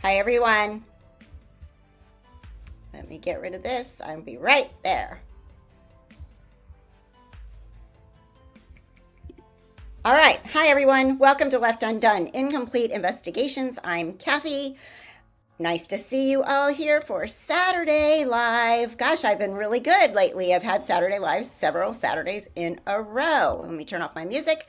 Hi, everyone. Let me get rid of this. I'll be right there. All right. Hi, everyone. Welcome to Left Undone, Incomplete Investigations. I'm Kathy. Nice to see you all here for Saturday Live. Gosh, I've been really good lately. I've had Saturday Lives several Saturdays in a row. Let me turn off my music.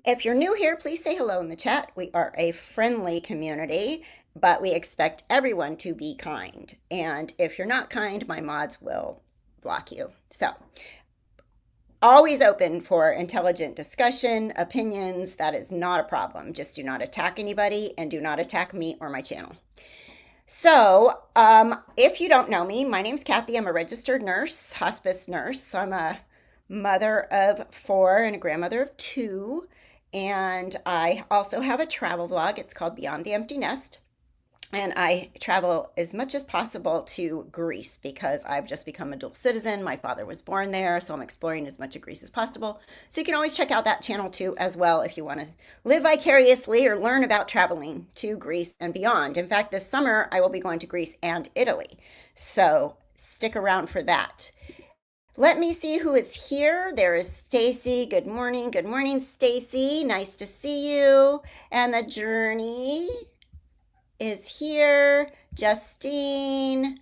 If you're new here, please say hello in the chat. We are a friendly community, but we expect everyone to be kind. And if you're not kind, my mods will block you. So, always open for intelligent discussion, opinions. That is not a problem. Just do not attack anybody and do not attack me or my channel. So, if you don't know me, my name's Kathy. I'm a registered nurse, hospice nurse. I'm a mother of 4 and a grandmother of 2. And I also have a travel vlog. It's called Beyond the Empty Nest. And I travel as much as possible to Greece because I've just become a dual citizen. My father was born there, so I'm exploring as much of Greece as possible. So you can always check out that channel too as well if you want to live vicariously or learn about traveling to Greece and beyond. In fact, this summer I will be going to Greece and Italy. So stick around for that. Let me see who is here. There is Stacy. Good morning. Good morning, Stacy. Nice to see you. And the journey is here. Justine,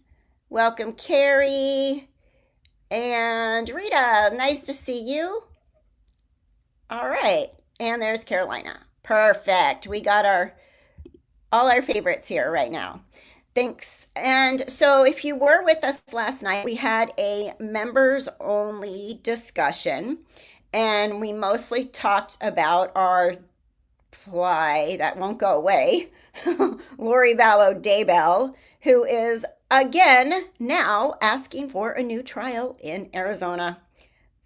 welcome. Carrie and Rita, nice to see you. All right, and there's Carolina. Perfect. We got all our favorites here right now. Thanks. And so if you were with us last night, we had a members only discussion, and we mostly talked about our fly that won't go away, Lori Vallow Daybell, who is again now asking for a new trial in Arizona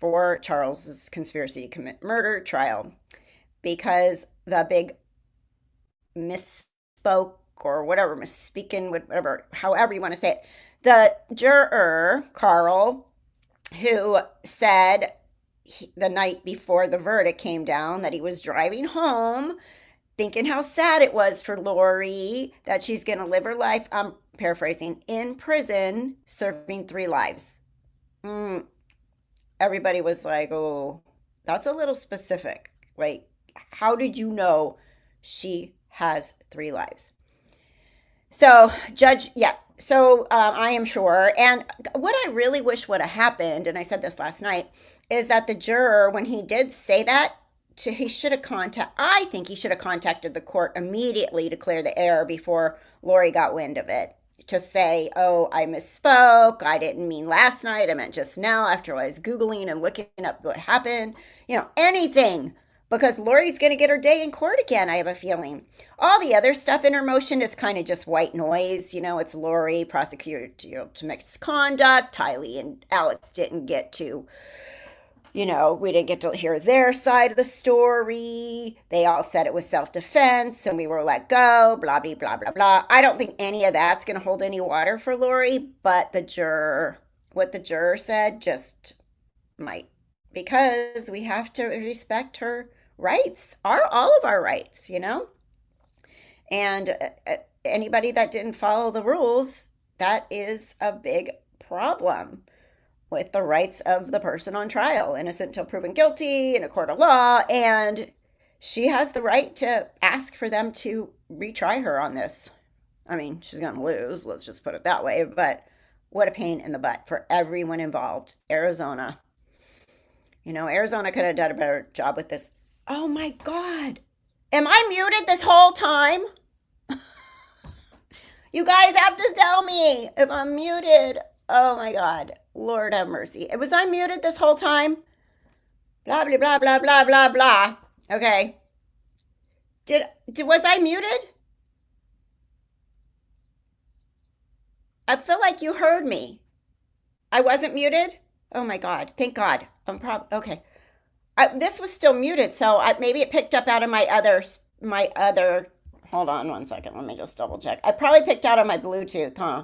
for Charles's conspiracy to commit murder trial because the big misspoke or whatever, misspeaking, whatever, however you want to say it. The juror, Carl, who said the night before the verdict came down that he was driving home thinking how sad it was for Lori that she's going to live her life, I'm paraphrasing, in prison serving 3 lives. Everybody was like, oh, that's a little specific. Like, how did you know she has 3 lives? So judge, yeah. So I am sure. And what I really wish would have happened, and I said this last night, is that the juror, when he did say that, I think he should have contacted the court immediately to clear the air before Lori got wind of it. To say, oh, I misspoke. I didn't mean last night. I meant just now after I was Googling and looking up what happened. Anything. Because Lori's going to get her day in court again, I have a feeling. All the other stuff in her motion is kind of just white noise. It's Lori, prosecuted to misconduct. Tylee and Alex didn't get to, we didn't get to hear their side of the story. They all said it was self-defense and we were let go, blah, blah, blah, blah, blah. I don't think any of that's going to hold any water for Lori, but what the juror said just might, because we have to respect her rights, all of our rights, and anybody that didn't follow the rules, that is a big problem with the rights of the person on trial, innocent until proven guilty in a court of law. And she has the right to ask for them to retry her on this. I mean, she's going to lose, let's just put it that way, but what a pain in the butt for everyone involved. Arizona could have done a better job with this. Oh my God. Am I muted this whole time? You guys have to tell me if I'm muted. Oh my God. Lord have mercy. Was I muted this whole time? Blah, blah, blah, blah, blah, blah, blah. Okay. Was I muted? I feel like you heard me. I wasn't muted? Oh my God. Thank God. Okay. This was still muted, so maybe it picked up out of my other, hold on one second. Let me just double check. I probably picked out on my Bluetooth, huh?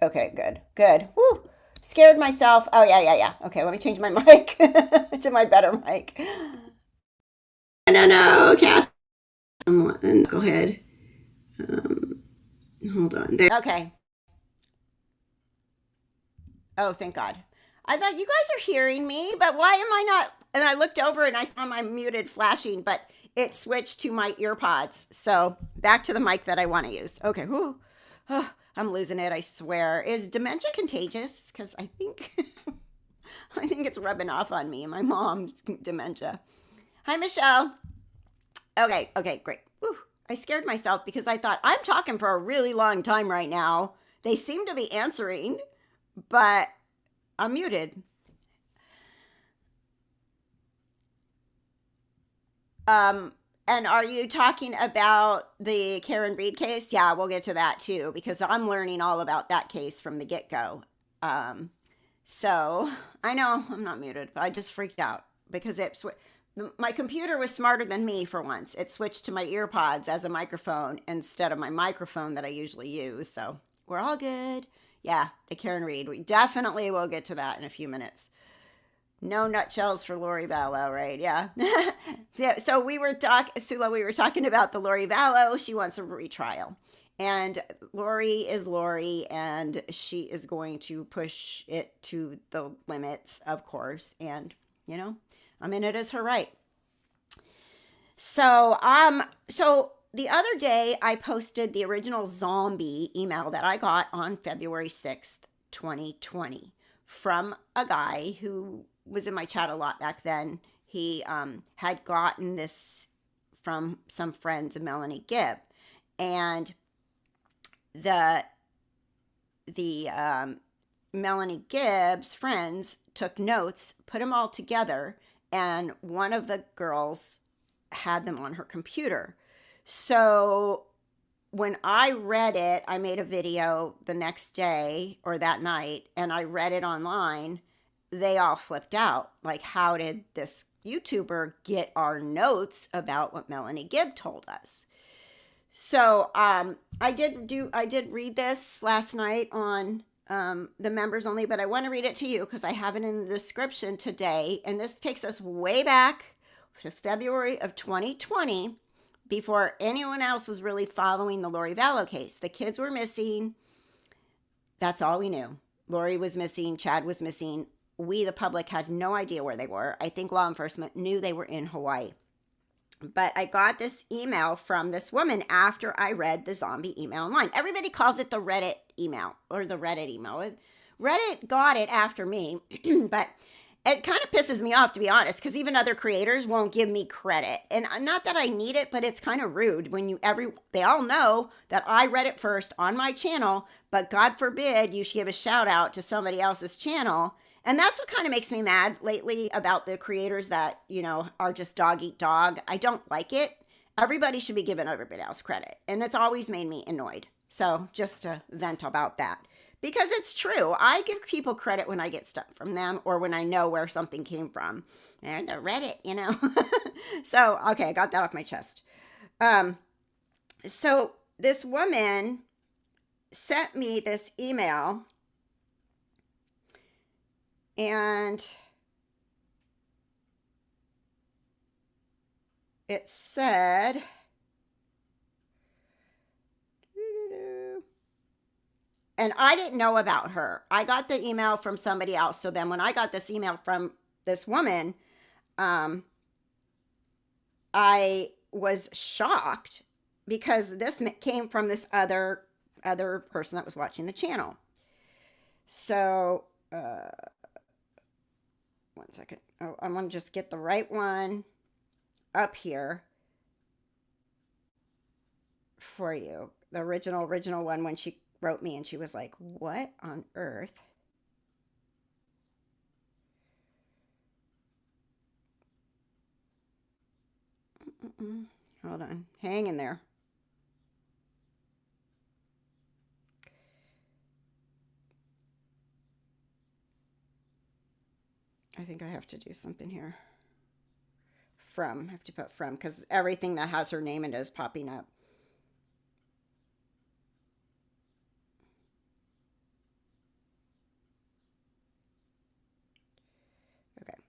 Okay, good. Woo. Scared myself. Oh, yeah. Okay, let me change my mic to my better mic. No, Kath. Go ahead. Hold on. There. Okay. Oh, thank God. I thought you guys are hearing me, but why am I not? And I looked over and I saw my muted flashing, but it switched to my ear pods. So back to the mic that I want to use. Okay. Whew. Oh, I'm losing it, I swear. Is dementia contagious? Because I think I think it's rubbing off on me. My mom's dementia. Hi, Michelle. Okay, great. Whew. I scared myself because I thought I'm talking for a really long time right now. They seem to be answering, but I'm muted. And are you talking about the Karen Reed case? Yeah, we'll get to that too, because I'm learning all about that case from the get-go. So I know I'm not muted, but I just freaked out because my computer was smarter than me for once. It switched to my ear pods as a microphone instead of my microphone that I usually use. So we're all good. Yeah, the Karen Reed. We definitely will get to that in a few minutes. No nutshells for Lori Vallow, right? Yeah. Yeah. So Sula, we were talking about the Lori Vallow. She wants a retrial. And Lori is Lori, and she is going to push it to the limits, of course. And, I mean, it is her right. So the other day I posted the original zombie email that I got on February 6th, 2020 from a guy who was in my chat a lot back then. He had gotten this from some friends of Melanie Gibb, and the Melanie Gibb's friends took notes, put them all together, and one of the girls had them on her computer. So when I read it, I made a video the next day or that night, and I read it online. They all flipped out. Like, how did this YouTuber get our notes about what Melanie Gibb told us? So I did read this last night on the members only, but I want to read it to you because I have it in the description today. And this takes us way back to February of 2020, before anyone else was really following the Lori Vallow case. The kids were missing. That's all we knew. Lori was missing. Chad was missing. We, the public, had no idea where they were. I think law enforcement knew they were in Hawaii. But I got this email from this woman after I read the zombie email online. Everybody calls it the Reddit email or the Reddit email. Reddit got it after me, but it kind of pisses me off, to be honest, because even other creators won't give me credit. And not that I need it, but it's kind of rude when they all know that I read it first on my channel, but God forbid you should give a shout out to somebody else's channel. And that's what kind of makes me mad lately about the creators that, are just dog eat dog. I don't like it. Everybody should be giving everybody else credit. And it's always made me annoyed. So just to vent about that. Because it's true. I give people credit when I get stuff from them or when I know where something came from. And the Reddit, So, okay, I got that off my chest. So this woman sent me this email. And it said, and I didn't know about her. I got the email from somebody else. So then when I got this email from this woman, I was shocked because this came from this other person that was watching the channel. So, one second. Oh, I'm going to just get the right one up here for you. The original one when she wrote me and she was like, what on earth? Hold on. Hang in there. I think I have to do something here. I have to put from, because everything that has her name in it is popping up. Okay.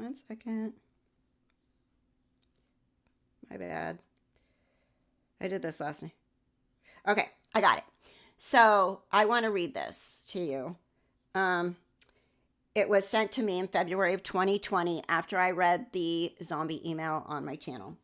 1 second. My bad. I did this last night. Okay, I got it. So I want to read this to you. It was sent to me in February of 2020 after I read the zombie email on my channel.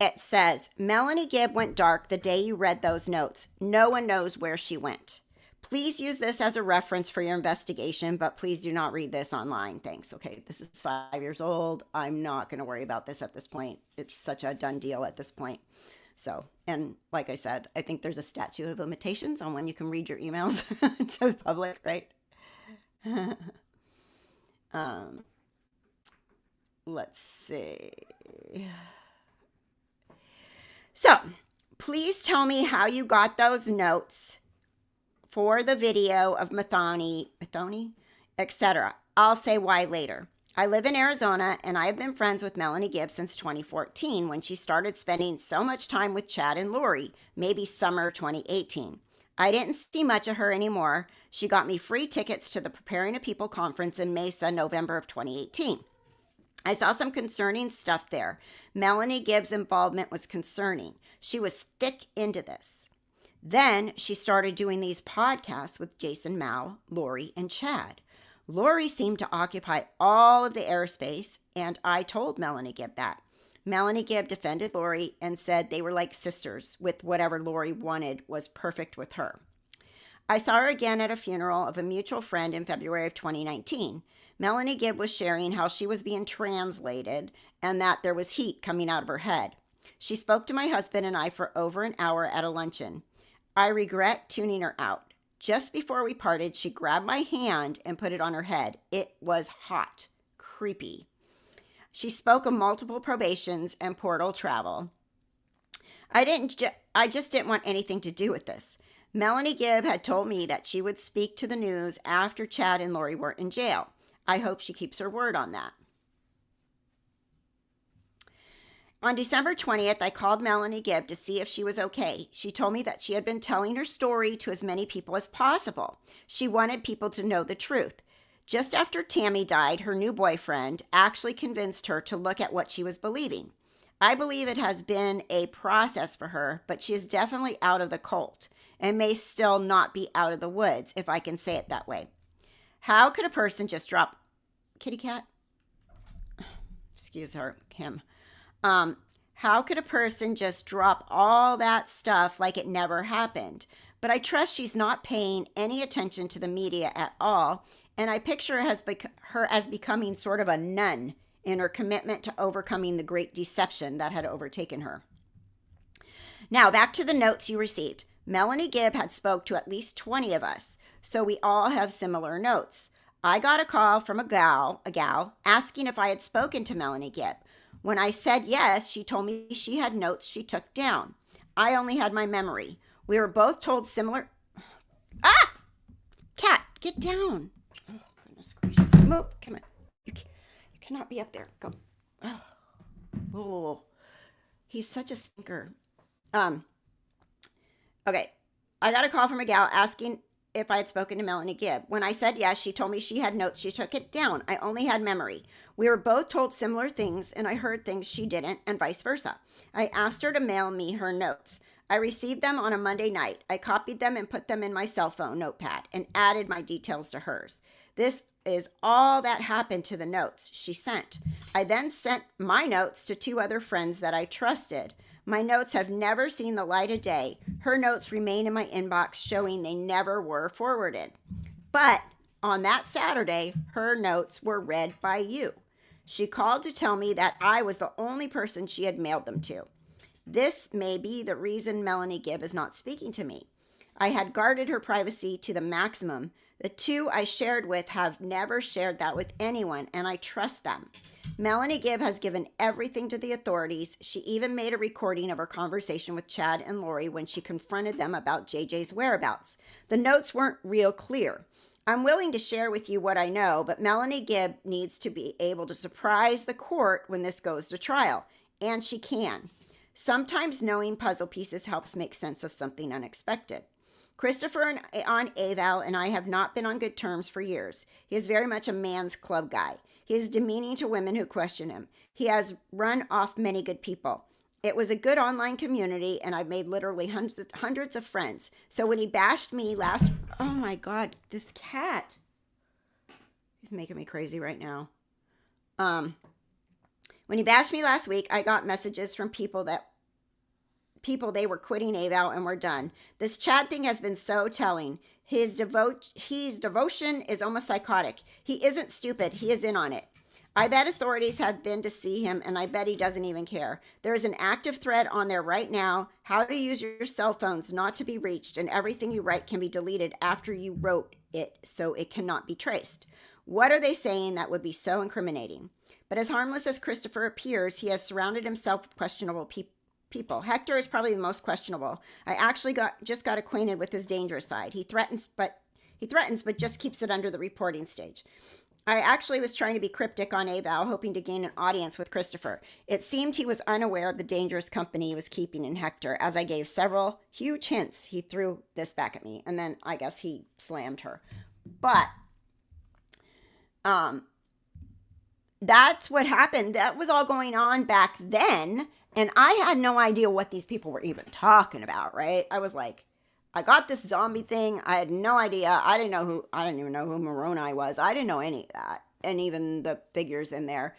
It says, Melanie Gibb went dark the day you read those notes. No one knows where she went. Please use this as a reference for your investigation, but please do not read this online. Thanks. Okay, this is 5 years old. I'm not going to worry about this at this point. It's such a done deal at this point. So, and like I said, I think there's a statute of limitations on when you can read your emails to the public, right? Let's see. So, please tell me how you got those notes for the video of Mathoni, etc. I'll say why later. I live in Arizona, and I have been friends with Melanie Gibb since 2014 when she started spending so much time with Chad and Lori, maybe summer 2018. I didn't see much of her anymore. She got me free tickets to the Preparing a People conference in Mesa, November of 2018. I saw some concerning stuff there. Melanie Gibb's involvement was concerning. She was thick into this. Then she started doing these podcasts with Jason Mao, Lori, and Chad. Lori seemed to occupy all of the airspace, and I told Melanie Gibb that. Melanie Gibb defended Lori and said they were like sisters, with whatever Lori wanted was perfect with her. I saw her again at a funeral of a mutual friend in February of 2019. Melanie Gibb was sharing how she was being translated and that there was heat coming out of her head. She spoke to my husband and I for over an hour at a luncheon. I regret tuning her out. Just before we parted, she grabbed my hand and put it on her head. It was hot, creepy. She spoke of multiple probations and portal travel. I just didn't want anything to do with this. Melanie Gibb had told me that she would speak to the news after Chad and Lori were in jail. I hope she keeps her word on that. On December 20th, I called Melanie Gibb to see if she was okay. She told me that she had been telling her story to as many people as possible. She wanted people to know the truth. Just after Tammy died, her new boyfriend actually convinced her to look at what she was believing. I believe it has been a process for her, but she is definitely out of the cult and may still not be out of the woods, if I can say it that way. How could a person just drop... Kitty cat? Excuse him. How could a person just drop all that stuff like it never happened? But I trust she's not paying any attention to the media at all, and I picture her as becoming sort of a nun in her commitment to overcoming the great deception that had overtaken her. Now, back to the notes you received. Melanie Gibb had spoke to at least 20 of us, so we all have similar notes. I got a call from a gal, asking if I had spoken to Melanie Gibb. When I said yes, she told me she had notes she took down. I only had my memory. We were both told similar... Ah! Cat, get down. Oh, goodness gracious. Move. Come on. You cannot be up there. Go. Oh. He's such a stinker. Okay. I got a call from a gal asking if I had spoken to Melanie Gibb. When I said yes, she told me she had notes. She took it down. I only had memory. We were both told similar things, and I heard things she didn't, and vice versa. I asked her to mail me her notes. I received them on a Monday night. I copied them and put them in my cell phone notepad and added my details to hers. This is all that happened to the notes she sent. I then sent my notes to 2 other friends that I trusted. My notes have never seen the light of day. Her notes remain in my inbox, showing they never were forwarded. But on that Saturday, her notes were read by you. She called to tell me that I was the only person she had mailed them to. This may be the reason Melanie Gibb is not speaking to me. I had guarded her privacy to the maximum. The 2 I shared with have never shared that with anyone, and I trust them. Melanie Gibb has given everything to the authorities. She even made a recording of her conversation with Chad and Lori when she confronted them about JJ's whereabouts. The notes weren't real clear. I'm willing to share with you what I know, but Melanie Gibb needs to be able to surprise the court when this goes to trial, and she can. Sometimes knowing puzzle pieces helps make sense of something unexpected. Christopher on Aval and I have not been on good terms for years. He is very much a man's club guy. He is demeaning to women who question him. He has run off many good people. It was a good online community, and I've made literally hundreds of friends. So when he bashed me last... Oh my God, this cat. He's making me crazy right now. When he bashed me last week, I got messages from people they were quitting AVOW and were done. This Chad thing has been so telling. His devotion is almost psychotic. He isn't stupid. He is in on it. I bet authorities have been to see him, and I bet he doesn't even care. There is an active thread on there right now, how to use your cell phones not to be reached, and everything you write can be deleted after you wrote it so it cannot be traced. What are they saying that would be so incriminating? But as harmless as Christopher appears, he has surrounded himself with questionable people. Hector is probably the most questionable. I actually just got acquainted with his dangerous side. He threatens, but just keeps it under the reporting stage. I actually was trying to be cryptic on AVOW, hoping to gain an audience with Christopher. It seemed he was unaware of the dangerous company he was keeping in Hector. As I gave several huge hints, he threw this back at me, and then I guess he slammed her. But that's what happened. That was all going on back then, and I had no idea what these people were even talking about, right? I was like, I got this zombie thing. I had no idea. I didn't even know who Moroni was. I didn't know any of that. And even the figures in there.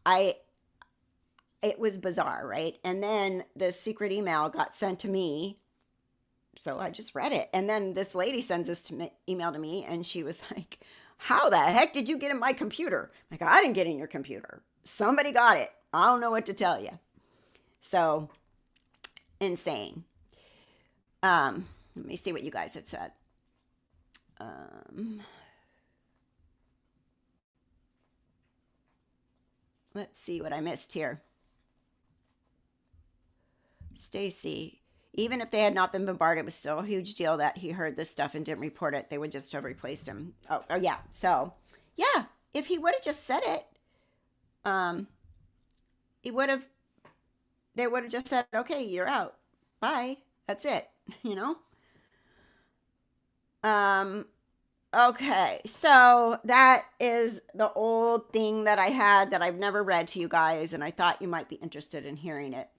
It was bizarre, right? And then the secret email got sent to me. So I just read it. And then this lady sends this email to me, and she was like, how the heck did you get in my computer? I'm like, I didn't get in your computer. Somebody got it. I don't know what to tell you. So, insane. Let me see what you guys had said. Let's see what I missed here. Stacy, even if they had not been bombarded, it was still a huge deal that he heard this stuff and didn't report it. They would just have replaced him. Oh yeah. So, yeah, if he would have just said it, they would have just said, okay, you're out. Bye. That's it. You know? Okay, so that is the old thing that I had that I've never read to you guys, and I thought you might be interested in hearing it.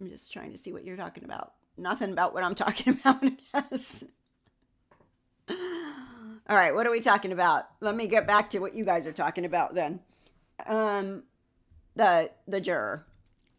I'm just trying to see what you're talking about. Nothing about what I'm talking about, I guess. All right, what are we talking about? Let me get back to what you guys are talking about then. The juror.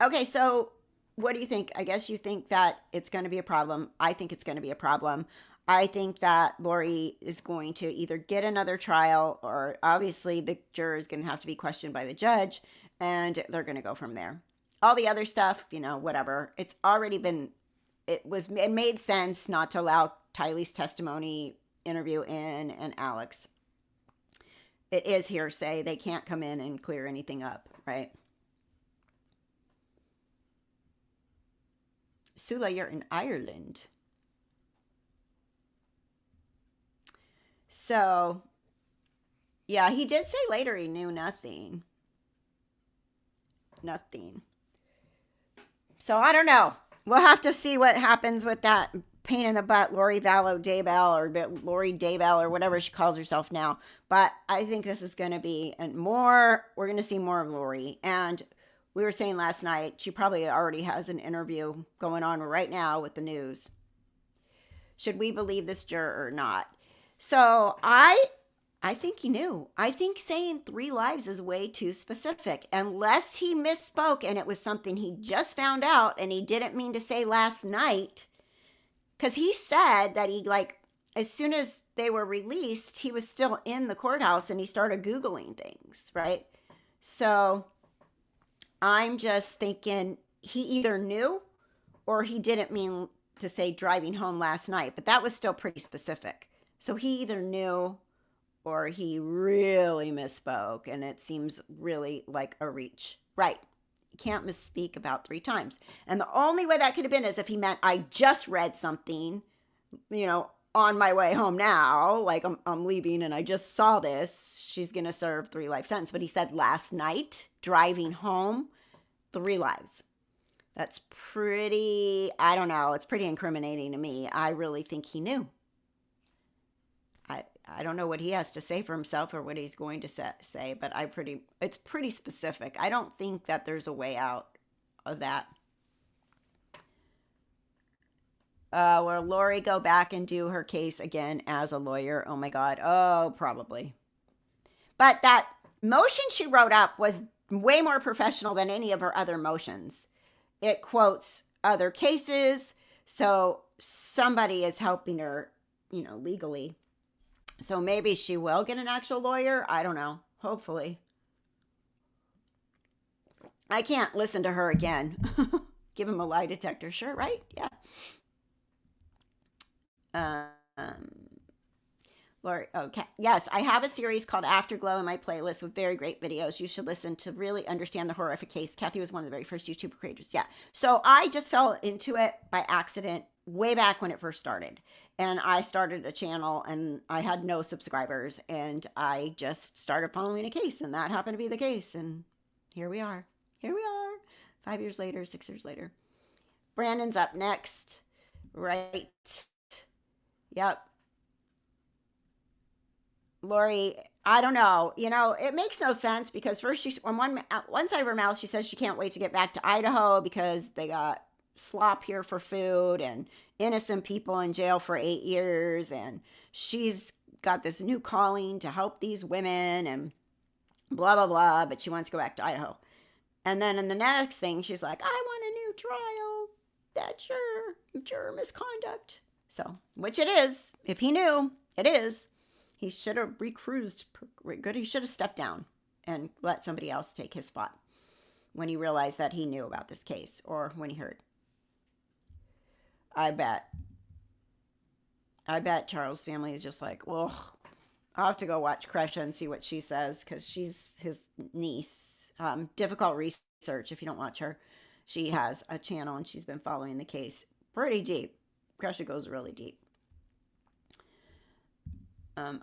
Okay, so what do you think? I guess you think that it's going to be a problem. I think it's going to be a problem. I think that Lori is going to either get another trial, or obviously the juror is going to have to be questioned by the judge, and they're going to go from there. All the other stuff, whatever. It's already been, it made sense not to allow Tylee's testimony interview in and Alex. It is hearsay. They can't come in and clear anything up, right? Sula, you're in Ireland. So, yeah, he did say later he knew nothing. Nothing. So, I don't know. We'll have to see what happens with that pain in the butt, Lori Vallow Daybell, or Lori Daybell, or whatever she calls herself now. But I think this is going to be we're going to see more of Lori. And we were saying last night, she probably already has an interview going on right now with the news. Should we believe this juror or not? So I think he knew. I think saying 3 lives is way too specific. Unless he misspoke and it was something he just found out and he didn't mean to say last night. Because he said that as soon as they were released, he was still in the courthouse and he started Googling things, right? So I'm just thinking he either knew or he didn't mean to say driving home last night, but that was still pretty specific. So he either knew or he really misspoke, and it seems really like a reach. Right. You can't misspeak about 3 times. And the only way that could have been is if he meant, I just read something, on my way home now, like I'm leaving and I just saw this, she's going to serve 3 life sentence. But he said last night, driving home, 3 lives. That's pretty, I don't know, it's pretty incriminating to me. I really think he knew. I don't know what he has to say for himself or what he's going to say, but it's pretty specific. I don't think that there's a way out of that. Will Lori go back and do her case again as a lawyer? Oh my God. Oh, probably. But that motion she wrote up was way more professional than any of her other motions. It quotes other cases. So somebody is helping her, legally. So maybe she will get an actual lawyer. I don't know. Hopefully. I can't listen to her again. Give him a lie detector. Sure, right? Yeah. Lori, okay. Yes, I have a series called Afterglow in my playlist with very great videos. You should listen to really understand the horrific case. Kathy was one of the very first YouTube creators. Yeah. So I just fell into it by accident way back when it first started. And I started a channel and I had no subscribers and I just started following a case and that happened to be the case. And here we are. Here we are. 5 years later, 6 years later. Brandon's up next. Right. Yep. Lori, I don't know. It makes no sense because first on one side of her mouth, she says she can't wait to get back to Idaho because they got slop here for food and innocent people in jail for 8 years. And she's got this new calling to help these women and blah, blah, blah. But she wants to go back to Idaho. And then in the next thing, she's like, I want a new trial. That's juror misconduct. So, which it is. If he knew, it is. He should have recruised. Good. He should have stepped down and let somebody else take his spot when he realized that he knew about this case or when he heard. I bet Charles' family is just like, well, I'll have to go watch Kresha and see what she says because she's his niece. Difficult research if you don't watch her. She has a channel and she's been following the case pretty deep. Kresha goes really deep.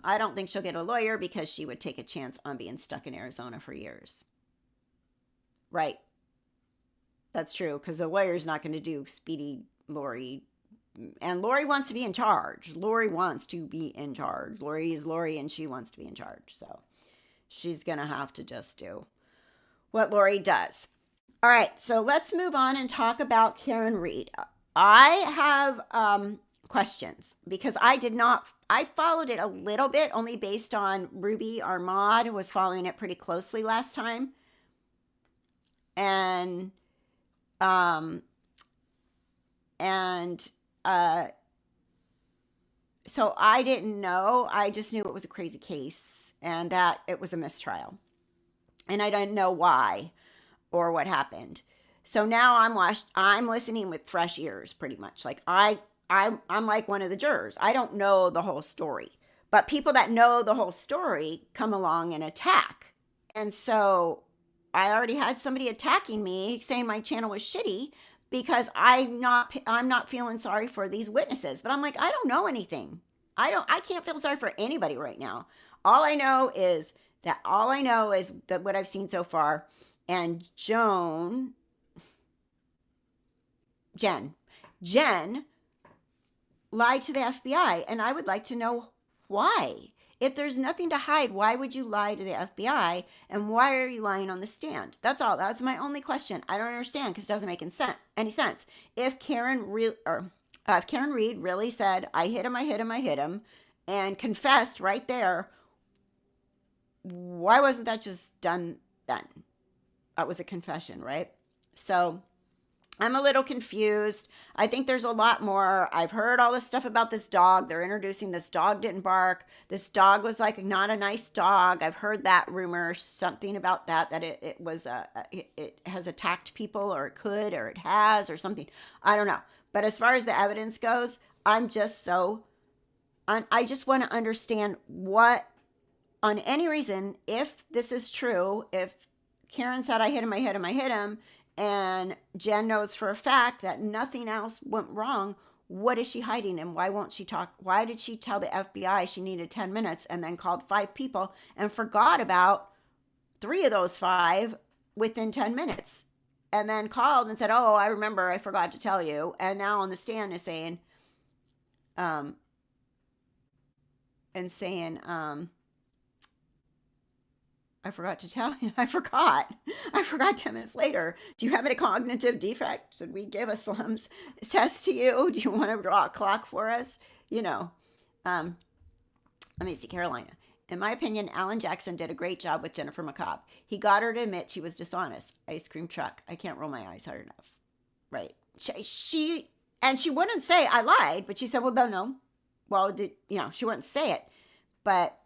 I don't think she'll get a lawyer because she would take a chance on being stuck in Arizona for years. Right. That's true because the lawyer's not going to do speedy Lori. And Lori wants to be in charge. Lori wants to be in charge. Lori is Lori and she wants to be in charge. So she's going to have to just do what Lori does. All right. So let's move on and talk about Karen Read. I have questions because I followed it a little bit only based on Ruby Armaud was following it pretty closely last time. And so I didn't know. I just knew it was a crazy case and that it was a mistrial. And I didn't know why or what happened. So now I'm listening with fresh ears pretty much. Like I'm like one of the jurors. I don't know the whole story, but people that know the whole story come along and attack. And so I already had somebody attacking me saying my channel was shitty because I'm not feeling sorry for these witnesses. But I'm like, I don't know anything. I can't feel sorry for anybody right now. All I know is that what I've seen so far. And Jen lied to the FBI, and I would like to know why. If there's nothing to hide, why would you lie to the FBI, and why are you lying on the stand? That's all. That's my only question. I don't understand because it doesn't make any sense. If Karen Read really said, I hit him, and confessed right there, why wasn't that just done then? That was a confession, right? So I'm a little confused. I think there's a lot more. I've heard all this stuff about this dog. They're introducing this dog didn't bark. This dog was like not a nice dog. I've heard that rumor, something about that it has attacked people or it could or it has or something. I don't know. But as far as the evidence goes, I just want to understand what, on any reason, if this is true, if Karen said I hit him, and Jen knows for a fact that nothing else went wrong, what is she hiding and why won't she talk? Why did she tell the FBI she needed 10 minutes and then called 5 people and forgot about 3 of those 5 within 10 minutes and then called and said, oh, I remember, I forgot to tell you. And now on the stand is saying, and saying, I forgot to tell you. I forgot. 10 minutes later. Do you have a cognitive defect? Should we give a slums test to you? Do you want to draw a clock for us? You know, let me see, Carolina. In my opinion, Alan Jackson did a great job with Jennifer McCabe. He got her to admit she was dishonest. Ice cream truck. I can't roll my eyes hard enough. Right. She wouldn't say I lied, but she said, well, no. Well, she wouldn't say it, but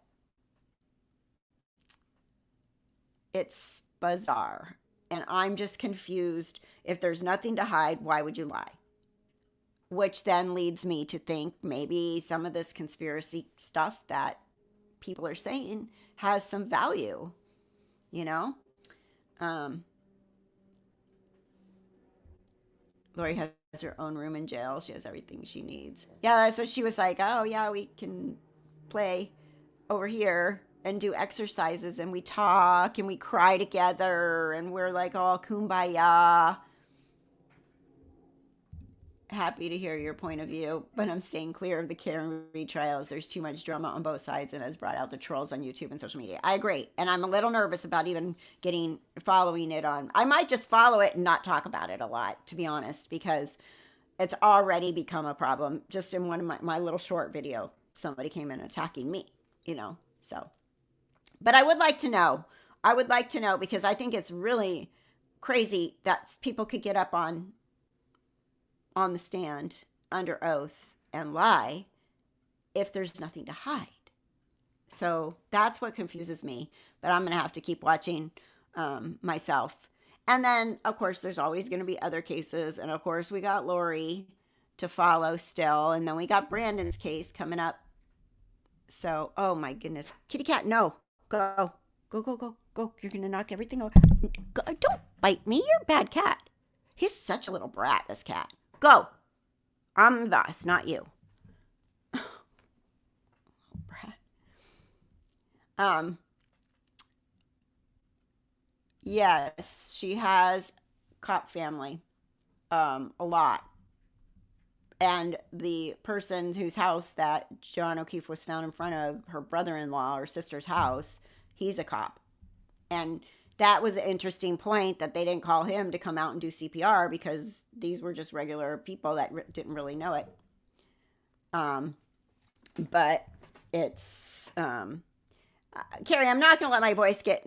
it's bizarre. And I'm just confused. If there's nothing to hide, why would you lie? Which then leads me to think maybe some of this conspiracy stuff that people are saying has some value, you know? Lori has her own room in jail. She has everything she needs. Yeah, so she was like, oh, yeah, we can play over here and do exercises, and we talk and we cry together, and we're like all kumbaya. Happy to hear your point of view, but I'm staying clear of the Karen Read trials. There's too much drama on both sides and has brought out the trolls on YouTube and social media. I agree. And I'm a little nervous about even following it on. I might just follow it and not talk about it a lot, to be honest, because it's already become a problem. Just in one of my little short video, somebody came in attacking me, so. But I would like to know. Because I think it's really crazy that people could get up on the stand under oath and lie if there's nothing to hide. So that's what confuses me, but I'm going to have to keep watching myself. And then, of course, there's always going to be other cases. And, of course, we got Lori to follow still. And then we got Brandon's case coming up. So, oh, my goodness. Kitty cat, no. Go. Go. You're going to knock everything over. Don't bite me. You're a bad cat. He's such a little brat, this cat. Go. I'm thus, not you. Yes, she has cop family, a lot. And the person whose house that John O'Keefe was found in front of, her brother-in-law or sister's house, he's a cop. And that was an interesting point that they didn't call him to come out and do CPR because these were just regular people that didn't really know it. But it's, Carrie, I'm not going to let my voice get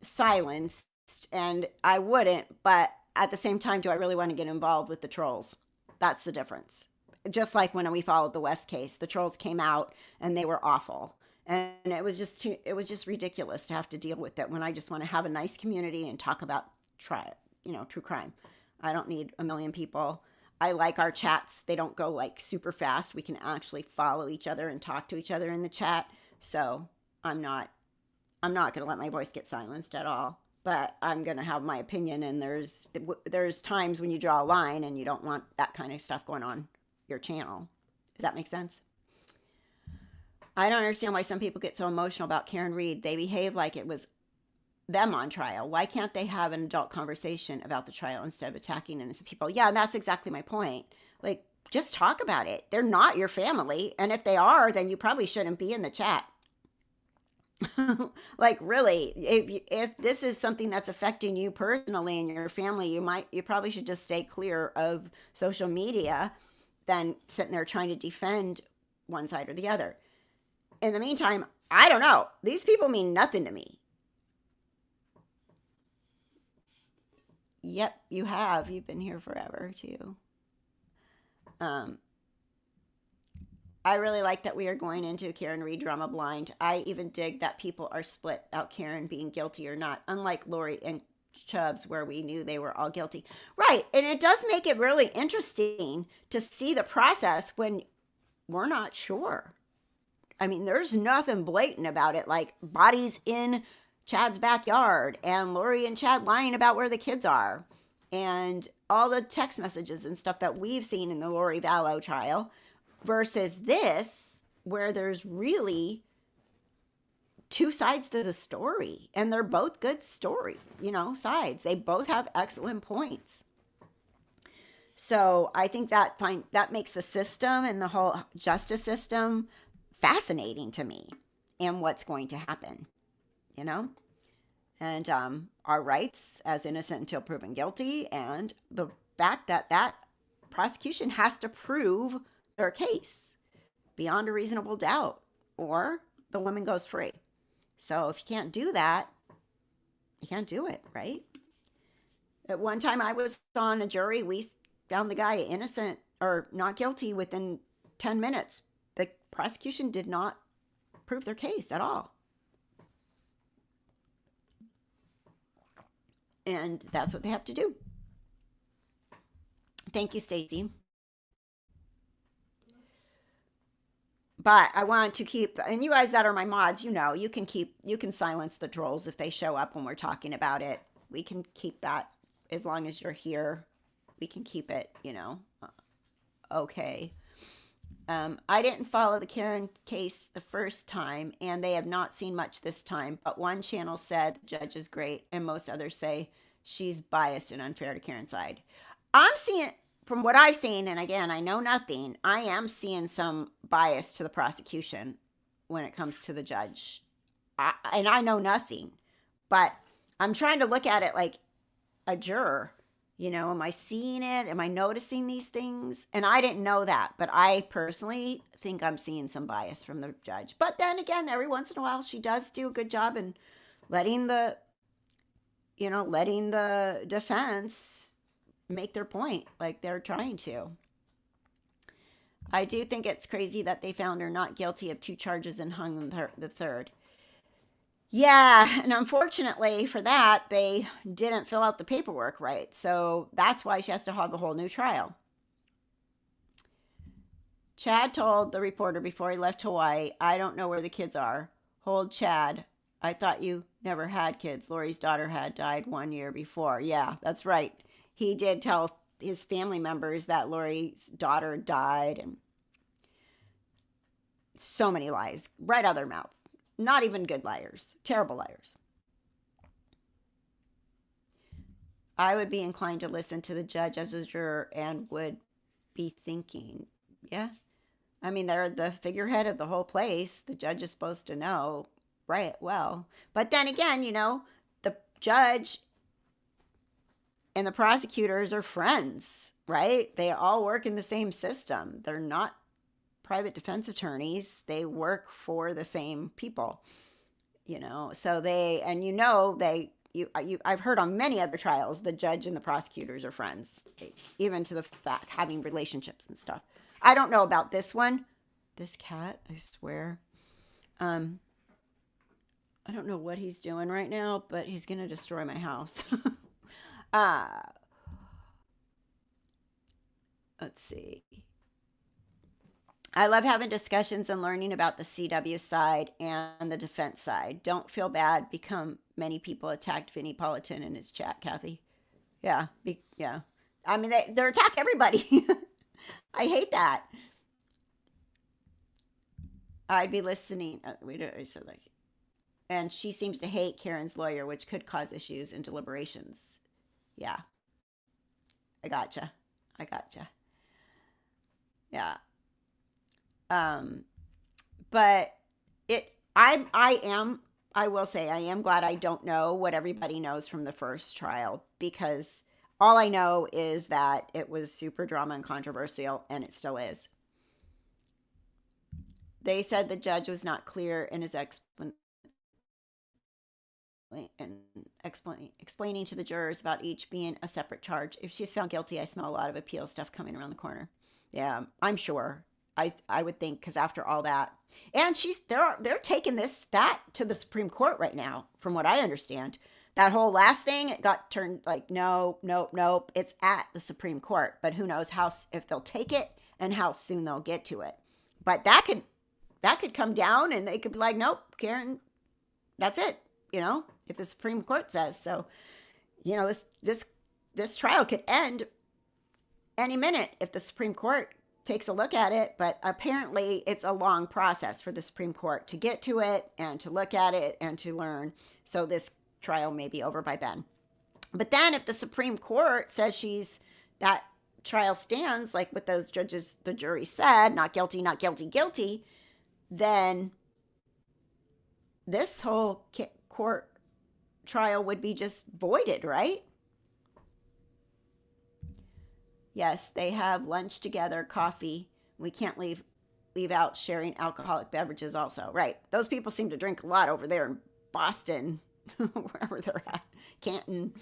silenced, and I wouldn't, but at the same time, do I really want to get involved with the trolls? That's the difference. Just like when we followed the West case, the trolls came out and they were awful. And it was just ridiculous to have to deal with it when I just want to have a nice community and talk about true crime. I don't need a million people. I like our chats. They don't go like super fast. We can actually follow each other and talk to each other in the chat. So I'm not going to let my voice get silenced at all. But I'm going to have my opinion, and there's times when you draw a line and you don't want that kind of stuff going on your channel. Does that make sense? I don't understand why some people get so emotional about Karen Read. They behave like it was them on trial. Why can't they have an adult conversation about the trial instead of attacking innocent people? Yeah, and that's exactly my point. Like, just talk about it. They're not your family. And if they are, then you probably shouldn't be in the chat. Like, really, if this is something that's affecting you personally and your family, you probably should just stay clear of social media than sitting there trying to defend one side or the other. In the meantime, I don't know. These people mean nothing to me. Yep, you have. You've been here forever, too. I really like that we are going into Karen Read drama blind. I even dig that people are split about Karen being guilty or not, unlike Lori and Chubbs, where we knew they were all guilty. Right, and it does make it really interesting to see the process when we're not sure. I mean, there's nothing blatant about it, like bodies in Chad's backyard and Lori and Chad lying about where the kids are and all the text messages and stuff that we've seen in the Lori Vallow trial versus this, where there's really two sides to the story, and they're both good story, sides. They both have excellent points. So I think that makes the system and the whole justice system fascinating to me and what's going to happen, you know? And our rights as innocent until proven guilty, and the fact that that prosecution has to prove their case beyond a reasonable doubt, or the woman goes free. So if you can't do that, you can't do it, right? At one time I was on a jury, we found the guy innocent or not guilty within 10 minutes. The prosecution did not prove their case at all. And that's what they have to do. Thank you, Stacy. But I want to keep, and you guys that are my mods, you know, you can silence the trolls if they show up when we're talking about it. We can keep that as long as you're here. We can keep it, you know, okay. I didn't follow the Karen case the first time, and they have not seen much this time. But one channel said the judge is great, and most others say she's biased and unfair to Karen's side. I'm seeing, from what I've seen, and again, I know nothing, I am seeing some bias to the prosecution when it comes to the judge. And I know nothing, but I'm trying to look at it like a juror. You know, am I seeing it? Am I noticing these things? And I didn't know that, but I personally think I'm seeing some bias from the judge. But then again, every once in a while, she does do a good job in letting the defense make their point like they're trying to. I do think it's crazy that they found her not guilty of 2 charges and hung the third. Yeah, and unfortunately for that, they didn't fill out the paperwork right. So that's why she has to have a whole new trial. Chad told the reporter before he left Hawaii, I don't know where the kids are. Hold Chad. I thought you never had kids. Lori's daughter had died 1 year before. Yeah, that's right. He did tell his family members that Lori's daughter died, and so many lies right out of their mouth. Not even good liars. Terrible liars. I would be inclined to listen to the judge as a juror and would be thinking, yeah. I mean, they're the figurehead of the whole place. The judge is supposed to know, right? Well, but then again, you know, the judge and the prosecutors are friends, right? They all work in the same system. They're not private defense attorneys. They work for the same people, you know. So they, and you know, I've heard on many other trials, the judge and the prosecutors are friends, even to the fact having relationships and stuff. I don't know about this one. This cat, I swear. I don't know what he's doing right now, but he's going to destroy my house. Let's see. I love having discussions and learning about the CW side and the defense side. Don't feel bad. Many people attacked Vinnie Politan in his chat, Kathy. Yeah. Yeah. I mean, they're attack everybody. I hate that. I'd be listening. And she seems to hate Karen's lawyer, which could cause issues in deliberations. Yeah. I gotcha. Yeah. But I will say I am glad I don't know what everybody knows from the first trial, because all I know is that it was super drama and controversial, and it still is. They said the judge was not clear in his explaining to the jurors about each being a separate charge. If she's found guilty, I smell a lot of appeal stuff coming around the corner. Yeah, I'm sure. I would think, because after all that, and they're taking that to the Supreme Court right now, from what I understand. That whole last thing, it got turned like, nope. It's at the Supreme Court, but who knows if they'll take it and how soon they'll get to it. But that could come down, and they could be like, nope, Karen, that's it. You know, if the Supreme Court says so. You know, this trial could end any minute if the Supreme Court takes a look at it, but apparently it's a long process for the Supreme Court to get to it and to look at it and to learn. So this trial may be over by then. But then if the Supreme Court says that trial stands, like what those judges, the jury said, not guilty, then this whole court trial would be just voided, right? Yes, they have lunch together, coffee. We can't leave out sharing alcoholic beverages also. Right. Those people seem to drink a lot over there in Boston, wherever they're at. Canton,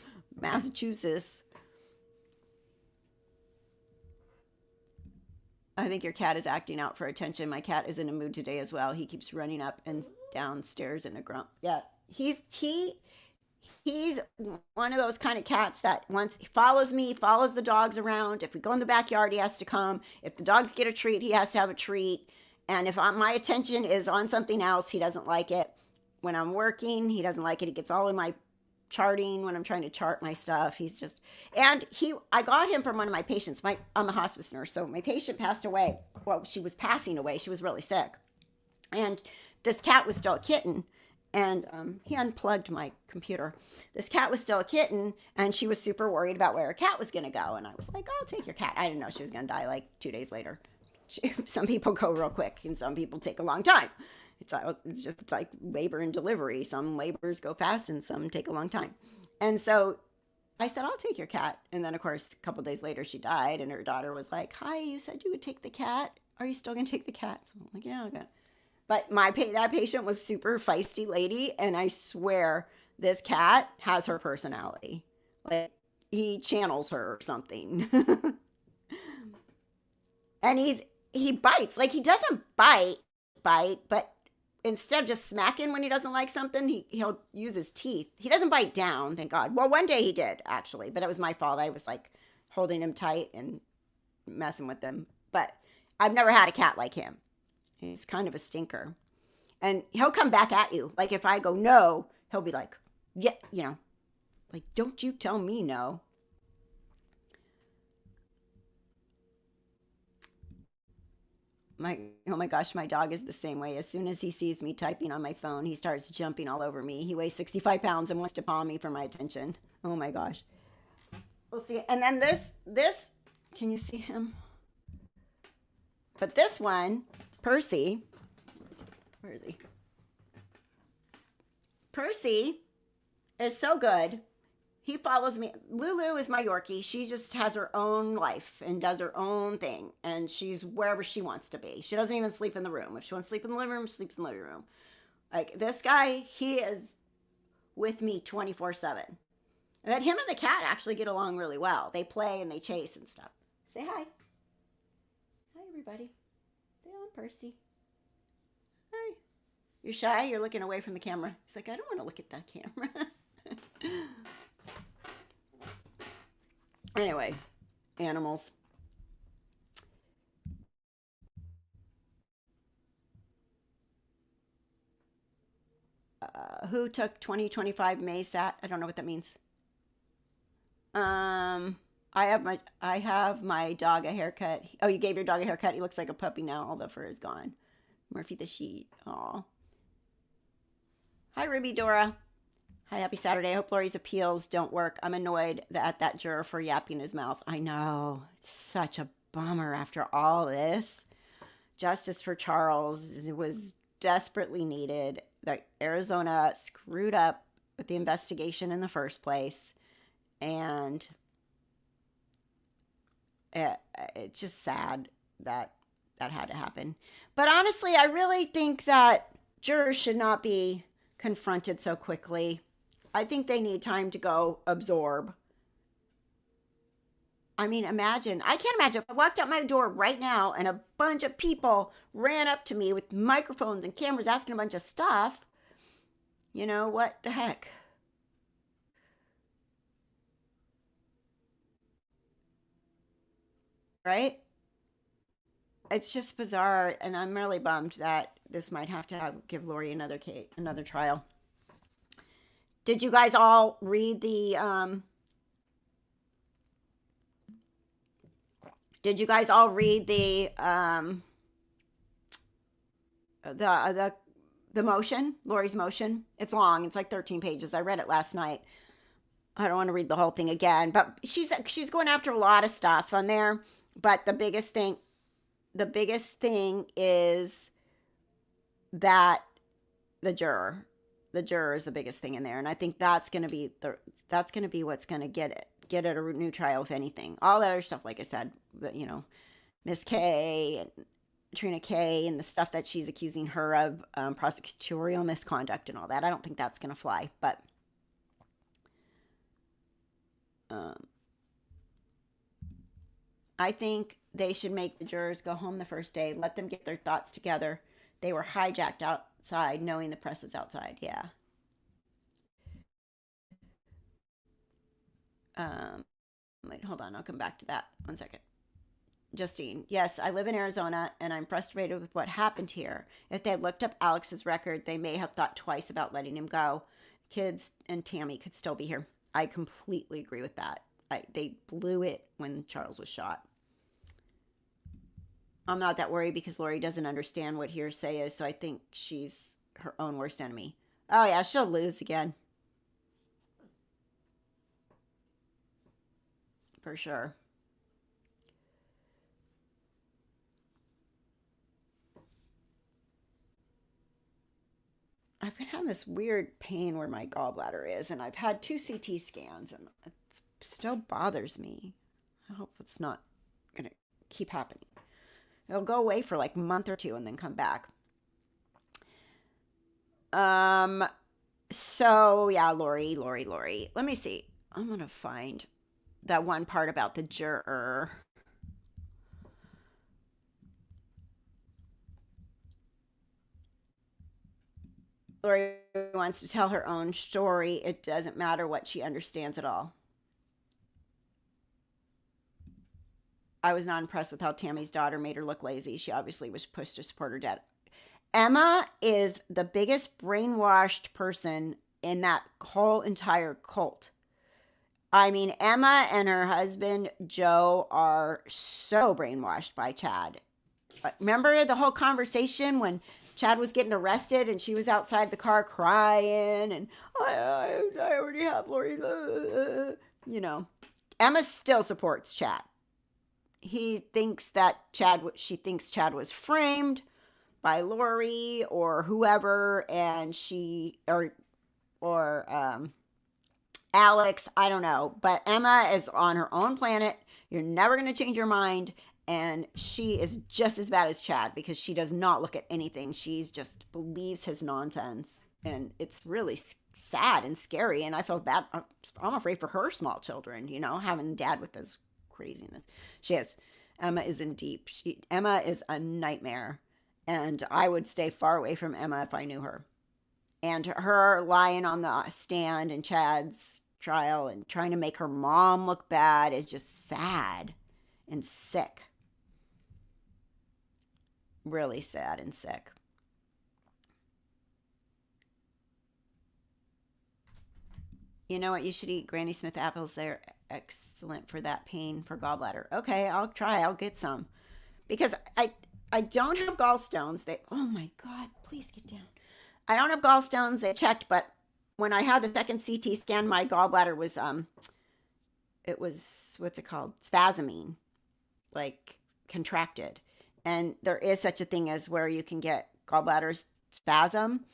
Massachusetts. I think your cat is acting out for attention. My cat is in a mood today as well. He keeps running up and downstairs in a grump. Yeah. He's one of those kind of cats that once he follows me, follows the dogs around. If we go in the backyard, he has to come. If the dogs get a treat, he has to have a treat. And if my attention is on something else, he doesn't like it. When I'm working, he doesn't like it. He gets all in my charting when I'm trying to chart my stuff. He's just, and I got him from one of my patients. I'm a hospice nurse, so my patient passed away. Well, she was passing away. She was really sick. And this cat was still a kitten. And he unplugged my computer. This cat was still a kitten, and she was super worried about where her cat was going to go. And I was like, I'll take your cat. I didn't know she was going to die like 2 days later. Some people go real quick, and some people take a long time. It's just like labor and delivery. Some labors go fast, and some take a long time. And so I said, I'll take your cat. And then, of course, a couple days later, she died, and her daughter was like, hi, you said you would take the cat. Are you still going to take the cat? So I'm like, yeah, okay. But that patient was super feisty lady, and I swear this cat has her personality. Like he channels her or something. And he bites. Like he doesn't bite, but instead of just smacking when he doesn't like something, he'll use his teeth. He doesn't bite down, thank God. Well, one day he did actually, but it was my fault. I was like holding him tight and messing with him. But I've never had a cat like him. He's kind of a stinker. And he'll come back at you. Like if I go no, he'll be like, yeah, like, don't you tell me no. Oh my gosh, my dog is the same way. As soon as he sees me typing on my phone, he starts jumping all over me. He weighs 65 pounds and wants to paw me for my attention. Oh my gosh. We'll see. And then this, can you see him? But this one, Percy, where is he? Percy is so good. He follows me. Lulu is my Yorkie. She just has her own life and does her own thing. And she's wherever she wants to be. She doesn't even sleep in the room. If she wants to sleep in the living room, she sleeps in the living room. Like this guy, he is with me 24/7. And him and the cat actually get along really well. They play and they chase and stuff. Say hi. Hi, everybody. Say on, Percy. Hi. You're shy? You're looking away from the camera. He's like, I don't want to look at that camera. Anyway, animals. Who took 2025 MASAT? I don't know what that means. I have my dog a haircut. Oh, you gave your dog a haircut. He looks like a puppy now. All the fur is gone. Murphy the sheet. Aw. Hi, Ruby Dora. Hi, happy Saturday. I hope Lori's appeals don't work. I'm annoyed at that juror for yapping his mouth. I know. It's such a bummer after all this. Justice for Charles was desperately needed. That Arizona screwed up with the investigation in the first place. And it's just sad that that had to happen. But honestly, I really think that jurors should not be confronted so quickly. I think they need time to go absorb. I mean, imagine. I can't imagine if I walked out my door right now and a bunch of people ran up to me with microphones and cameras asking a bunch of stuff. You know, what the heck? Right? It's just bizarre, and I'm really bummed that this might have to give Lori another trial. Did you guys all read Did you guys all read the motion, Lori's motion? It's long. It's like 13 pages. I read it last night. I don't want to read the whole thing again, but she's going after a lot of stuff on there. But the biggest thing is that the juror, the juror is the biggest thing in there, and I think that's going to be what's going to get it a new trial, if anything. All that other stuff, like I said, Miss K and Trina K and the stuff that she's accusing her of, prosecutorial misconduct and all that, I don't think that's going to fly. But I think they should make the jurors go home the first day, let them get their thoughts together. They were hijacked outside, knowing the press was outside. Yeah. Wait, hold on. I'll come back to that. 1 second. Justine, yes, I live in Arizona and I'm frustrated with what happened here. If they had looked up Alex's record, they may have thought twice about letting him go. Kids and Tammy could still be here. I completely agree with that. They blew it when Charles was shot. I'm not that worried because Lori doesn't understand what hearsay is, so I think she's her own worst enemy. Oh, yeah, she'll lose again. For sure. I've been having this weird pain where my gallbladder is, and I've had 2 CT scans, and it still bothers me. I hope it's not going to keep happening. It'll go away for like a month or two and then come back. So yeah, Lori. Let me see. I'm going to find that one part about the juror. Lori wants to tell her own story. It doesn't matter what she understands at all. I was not impressed with how Tammy's daughter made her look lazy. She obviously was pushed to support her dad. Emma is the biggest brainwashed person in that whole entire cult. I mean, Emma and her husband, Joe, are so brainwashed by Chad. Remember the whole conversation when Chad was getting arrested and she was outside the car crying and I already have Lori. Emma still supports Chad. She thinks Chad was framed by Lori or whoever, and or Alex, I don't know. But Emma is on her own planet. You're never going to change your mind. And she is just as bad as Chad because she does not look at anything. She just believes his nonsense. And it's really sad and scary. And I feel bad. I'm afraid for her small children, having dad with this craziness. Emma is in deep. Emma is a nightmare. And I would stay far away from Emma if I knew her. And her lying on the stand in Chad's trial and trying to make her mom look bad is just sad and sick. Really sad and sick. You know what? You should eat Granny Smith apples. They're excellent for that pain for gallbladder. Okay, I'll try. I'll get some. Because I don't have gallstones. Oh my God, please get down. I don't have gallstones. They checked, but when I had the second CT scan, my gallbladder was it was, what's it called? Spasming, like contracted. And there is such a thing as where you can get gallbladder spasm,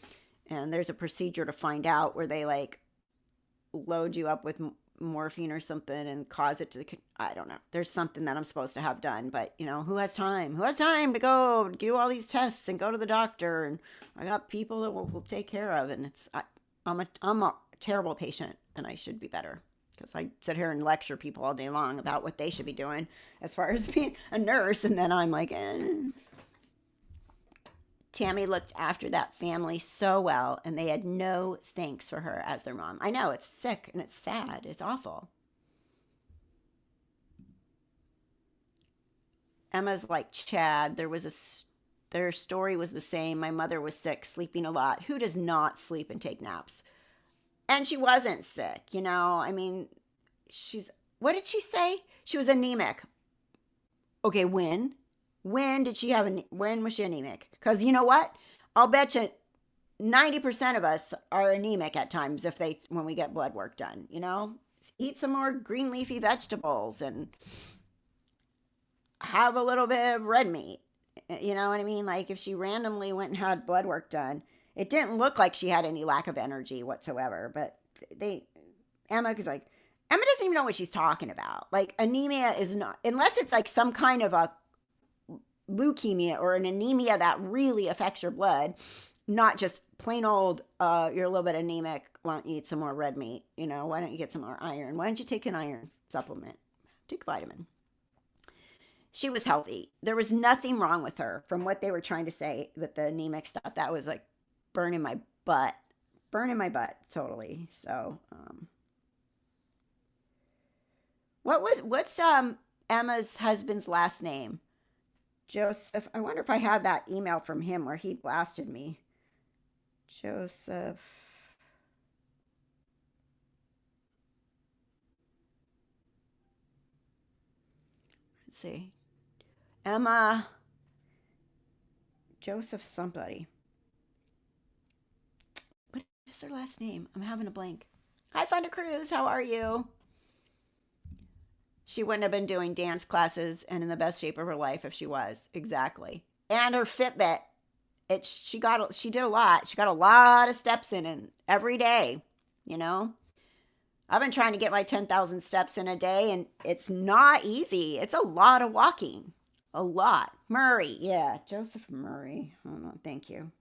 and there's a procedure to find out where they like load you up with morphine or something and cause it to, I don't know. There's something that I'm supposed to have done, but who has time? Who has time to go do all these tests and go to the doctor? And I got people that will take care of, and I'm a terrible patient, and I should be better because I sit here and lecture people all day long about what they should be doing as far as being a nurse, and then I'm like, Tammy looked after that family so well, and they had no thanks for her as their mom. I know, it's sick and it's sad. It's awful. Emma's like Chad. Their story was the same. My mother was sick, sleeping a lot. Who does not sleep and take naps? And she wasn't sick, I mean, what did she say? She was anemic. Okay, when? When was she anemic? Because you know what? I'll bet you 90% of us are anemic at times when we get blood work done, Eat some more green leafy vegetables and have a little bit of red meat. You know what I mean? Like if she randomly went and had blood work done, it didn't look like she had any lack of energy whatsoever. But they, Emma was like, Emma doesn't even know what she's talking about. Like anemia is not, unless it's like some kind of a leukemia or an anemia that really affects your blood, not just plain old, you're a little bit anemic. Why don't you eat some more red meat? You know, why don't you get some more iron? Why don't you take an iron supplement? Take a vitamin. She was healthy. There was nothing wrong with her from what they were trying to say with the anemic stuff. That was like burning my butt, totally. So, what's Emma's husband's last name? Joseph. I wonder if I have that email from him where he blasted me. Joseph. Let's see. Emma. Joseph somebody. What is their last name? I'm having a blank. Hi, Fonda Cruz. How are you? She wouldn't have been doing dance classes and in the best shape of her life if she was. Exactly. And her Fitbit. She did a lot. She got a lot of steps in and every day, you know? I've been trying to get my 10,000 steps in a day and it's not easy. It's a lot of walking. A lot. Murray. Yeah, Joseph Murray. Oh no, thank you.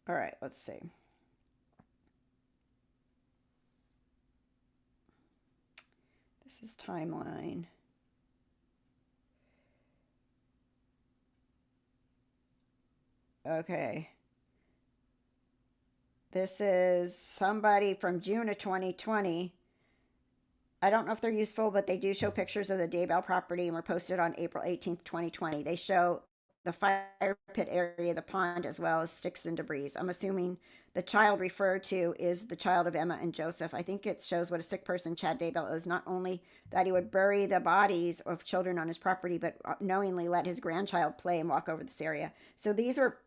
All right, let's see. This is timeline. Okay. This is somebody from June of 2020. I don't know if they're useful, but they do show pictures of the Daybell property and were posted on April 18th, 2020. They show the fire pit area, the pond, as well as sticks and debris. I'm assuming the child referred to is the child of Emma and Joseph. I think it shows what a sick person Chad Daybell is. Not only that he would bury the bodies of children on his property, but knowingly let his grandchild play and walk over this area. So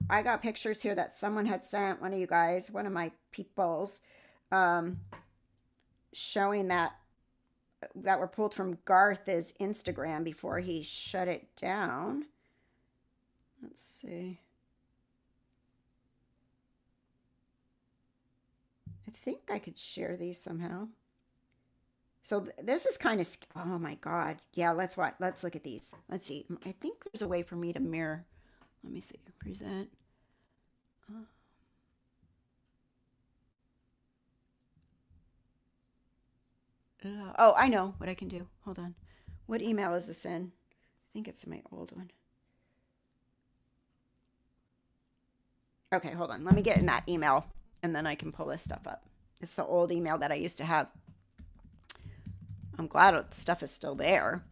I got pictures here that someone had sent, one of you guys, one of my peoples, showing that were pulled from Garth's Instagram before he shut it down. Let's see. I think I could share these somehow. So this is kind of, oh my God. Yeah, let's look at these. Let's see. I think there's a way for me to mirror. Let me see. Present. Oh, I know what I can do. Hold on. What email is this in? I think it's my old one. Okay, hold on. Let me get in that email and then I can pull this stuff up. It's the old email that I used to have. I'm glad the stuff is still there.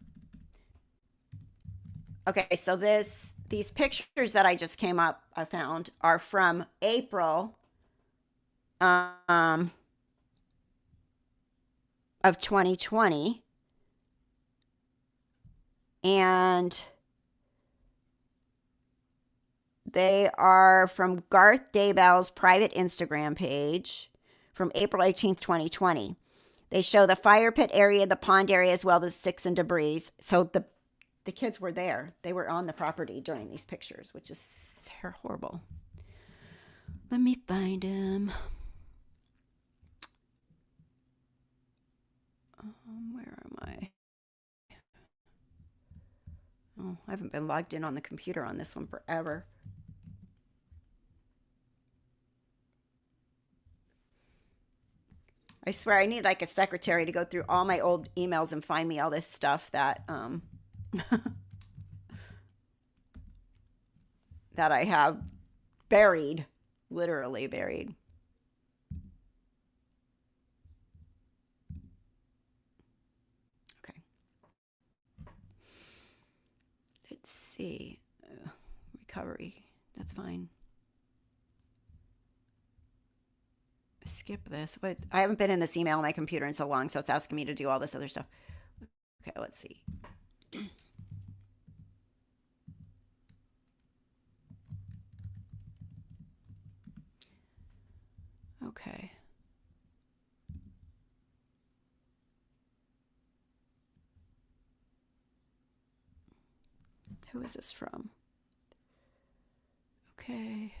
Okay, so these pictures that I just I found are from April of 2020. And they are from Garth Daybell's private Instagram page from April 18th, 2020. They show the fire pit area, the pond area, as well as sticks and debris. So the kids were there. They were on the property during these pictures, which is horrible. Let me find them. Where am I? Oh, I haven't been logged in on the computer on this one forever. I swear I need like a secretary to go through all my old emails and find me all this stuff that that I have buried, literally buried. Okay. Let's see. Recovery. That's fine. Skip this. But I haven't been in this email on my computer in so long, so it's asking me to do all this other stuff. Okay, let's see. Okay. Who is this from? Okay.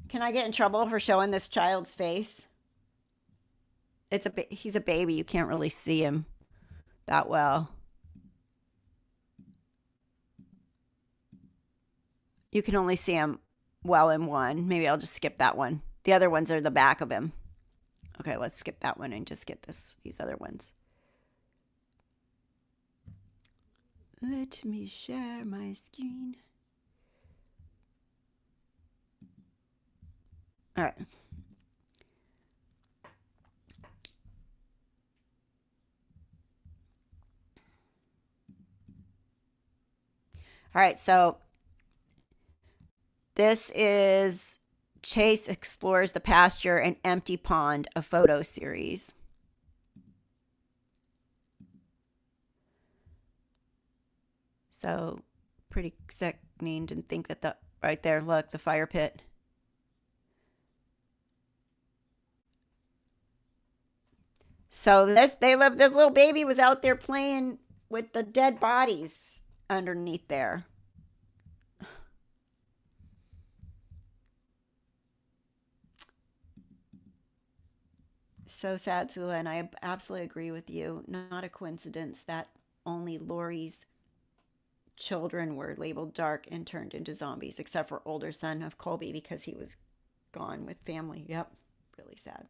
Can I get in trouble for showing this child's face? He's a baby. You can't really see him that well. You can only see him well in one. Maybe I'll just skip that one. The other ones are the back of him. Okay, let's skip that one and just get these other ones. Let me share my screen. All right. All right, so this is Chase Explores the Pasture and Empty Pond, a photo series. So pretty sickening. Didn't think that right there, look, the fire pit. So this little baby was out there playing with the dead bodies underneath there. So sad, Sula, and I absolutely agree with you. Not a coincidence that only Lori's children were labeled dark and turned into zombies, except for older son of Colby because he was gone with family. Yep, really sad.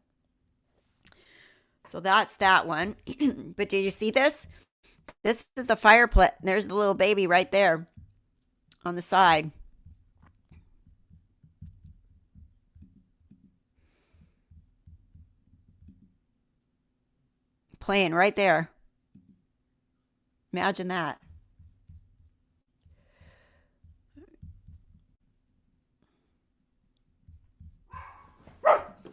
So that's that one. But did you see this? This is the fire pit. There's the little baby right there on the side. Playing right there. Imagine that.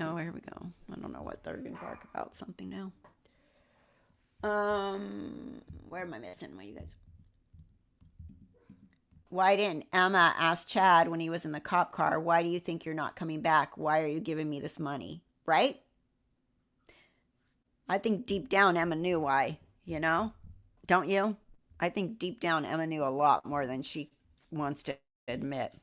Oh, here we go. I don't know what they're going to talk about. Something now. Where am I missing? What you guys? Why didn't Emma ask Chad when he was in the cop car, why do you think you're not coming back? Why are you giving me this money? Right? I think deep down Emma knew why, you know? Don't you? I think deep down Emma knew a lot more than she wants to admit.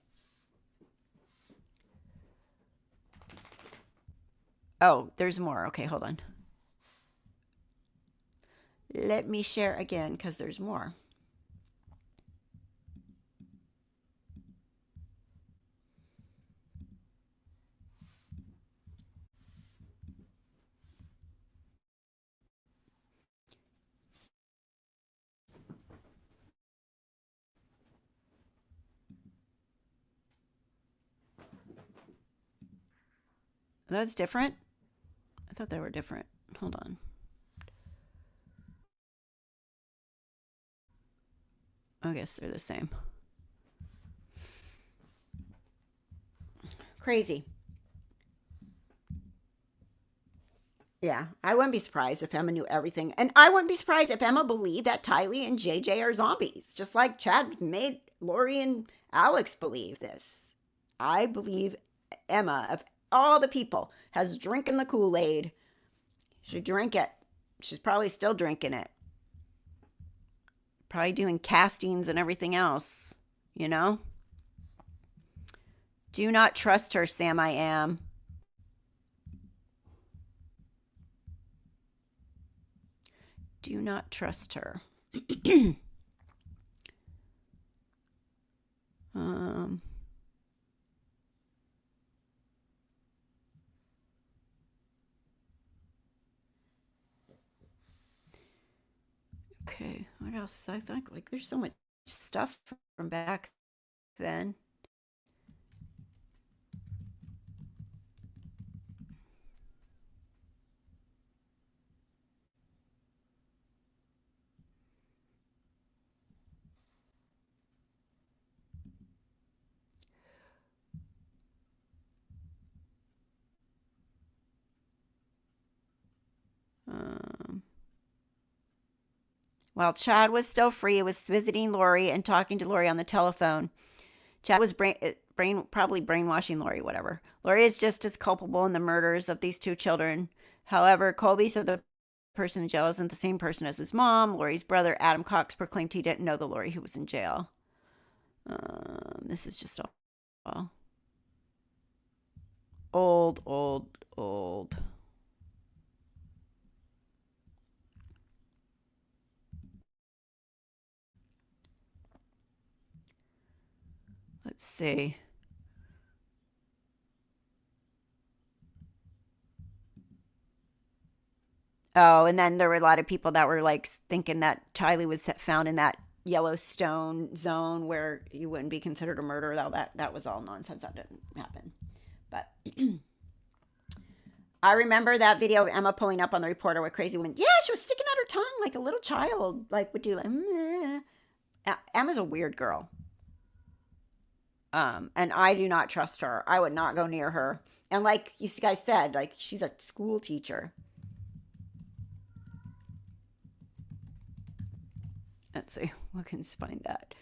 Oh, there's more. Okay, hold on. Let me share again because there's more. That's different? I thought they were different. Hold on. I guess they're the same. Crazy. Yeah, I wouldn't be surprised if Emma knew everything. And I wouldn't be surprised if Emma believed that Tylee and JJ are zombies, just like Chad made Lori and Alex believe this. I believe Emma, of all the people, has drinking the Kool-Aid. She drank it. She's probably still drinking it. Probably doing castings and everything else, you know? Do not trust her, Sam I am. Do not trust her. Okay, what else? I think like there's so much stuff from back then. While Chad was still free, was visiting Lori and talking to Lori on the telephone. Chad was probably brainwashing Lori, whatever. Lori is just as culpable in the murders of these two children. However, Colby said the person in jail isn't the same person as his mom. Lori's brother, Adam Cox, proclaimed he didn't know the Lori who was in jail. This is just all old. Let's see. Oh, and then there were a lot of people that were like thinking that Tylee was found in that Yellowstone zone where you wouldn't be considered a murderer. That was all nonsense. That didn't happen. But I remember that video of Emma pulling up on the reporter with crazy woman. Yeah, she was sticking out her tongue like a little child, like would do like. Meh. Emma's a weird girl. And I do not trust her. I would not go near her. And like you guys said, like she's a school teacher. Let's see. We can find that.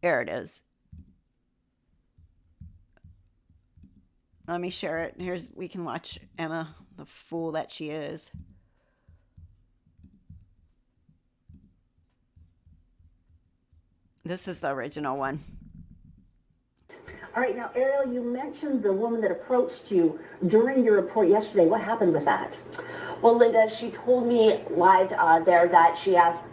There it is. Let me share it. We can watch Emma, the fool that she is. This is the original one. All right, now, Ariel, you mentioned the woman that approached you during your report yesterday. What happened with that? Well, Linda, she told me live there that she asked,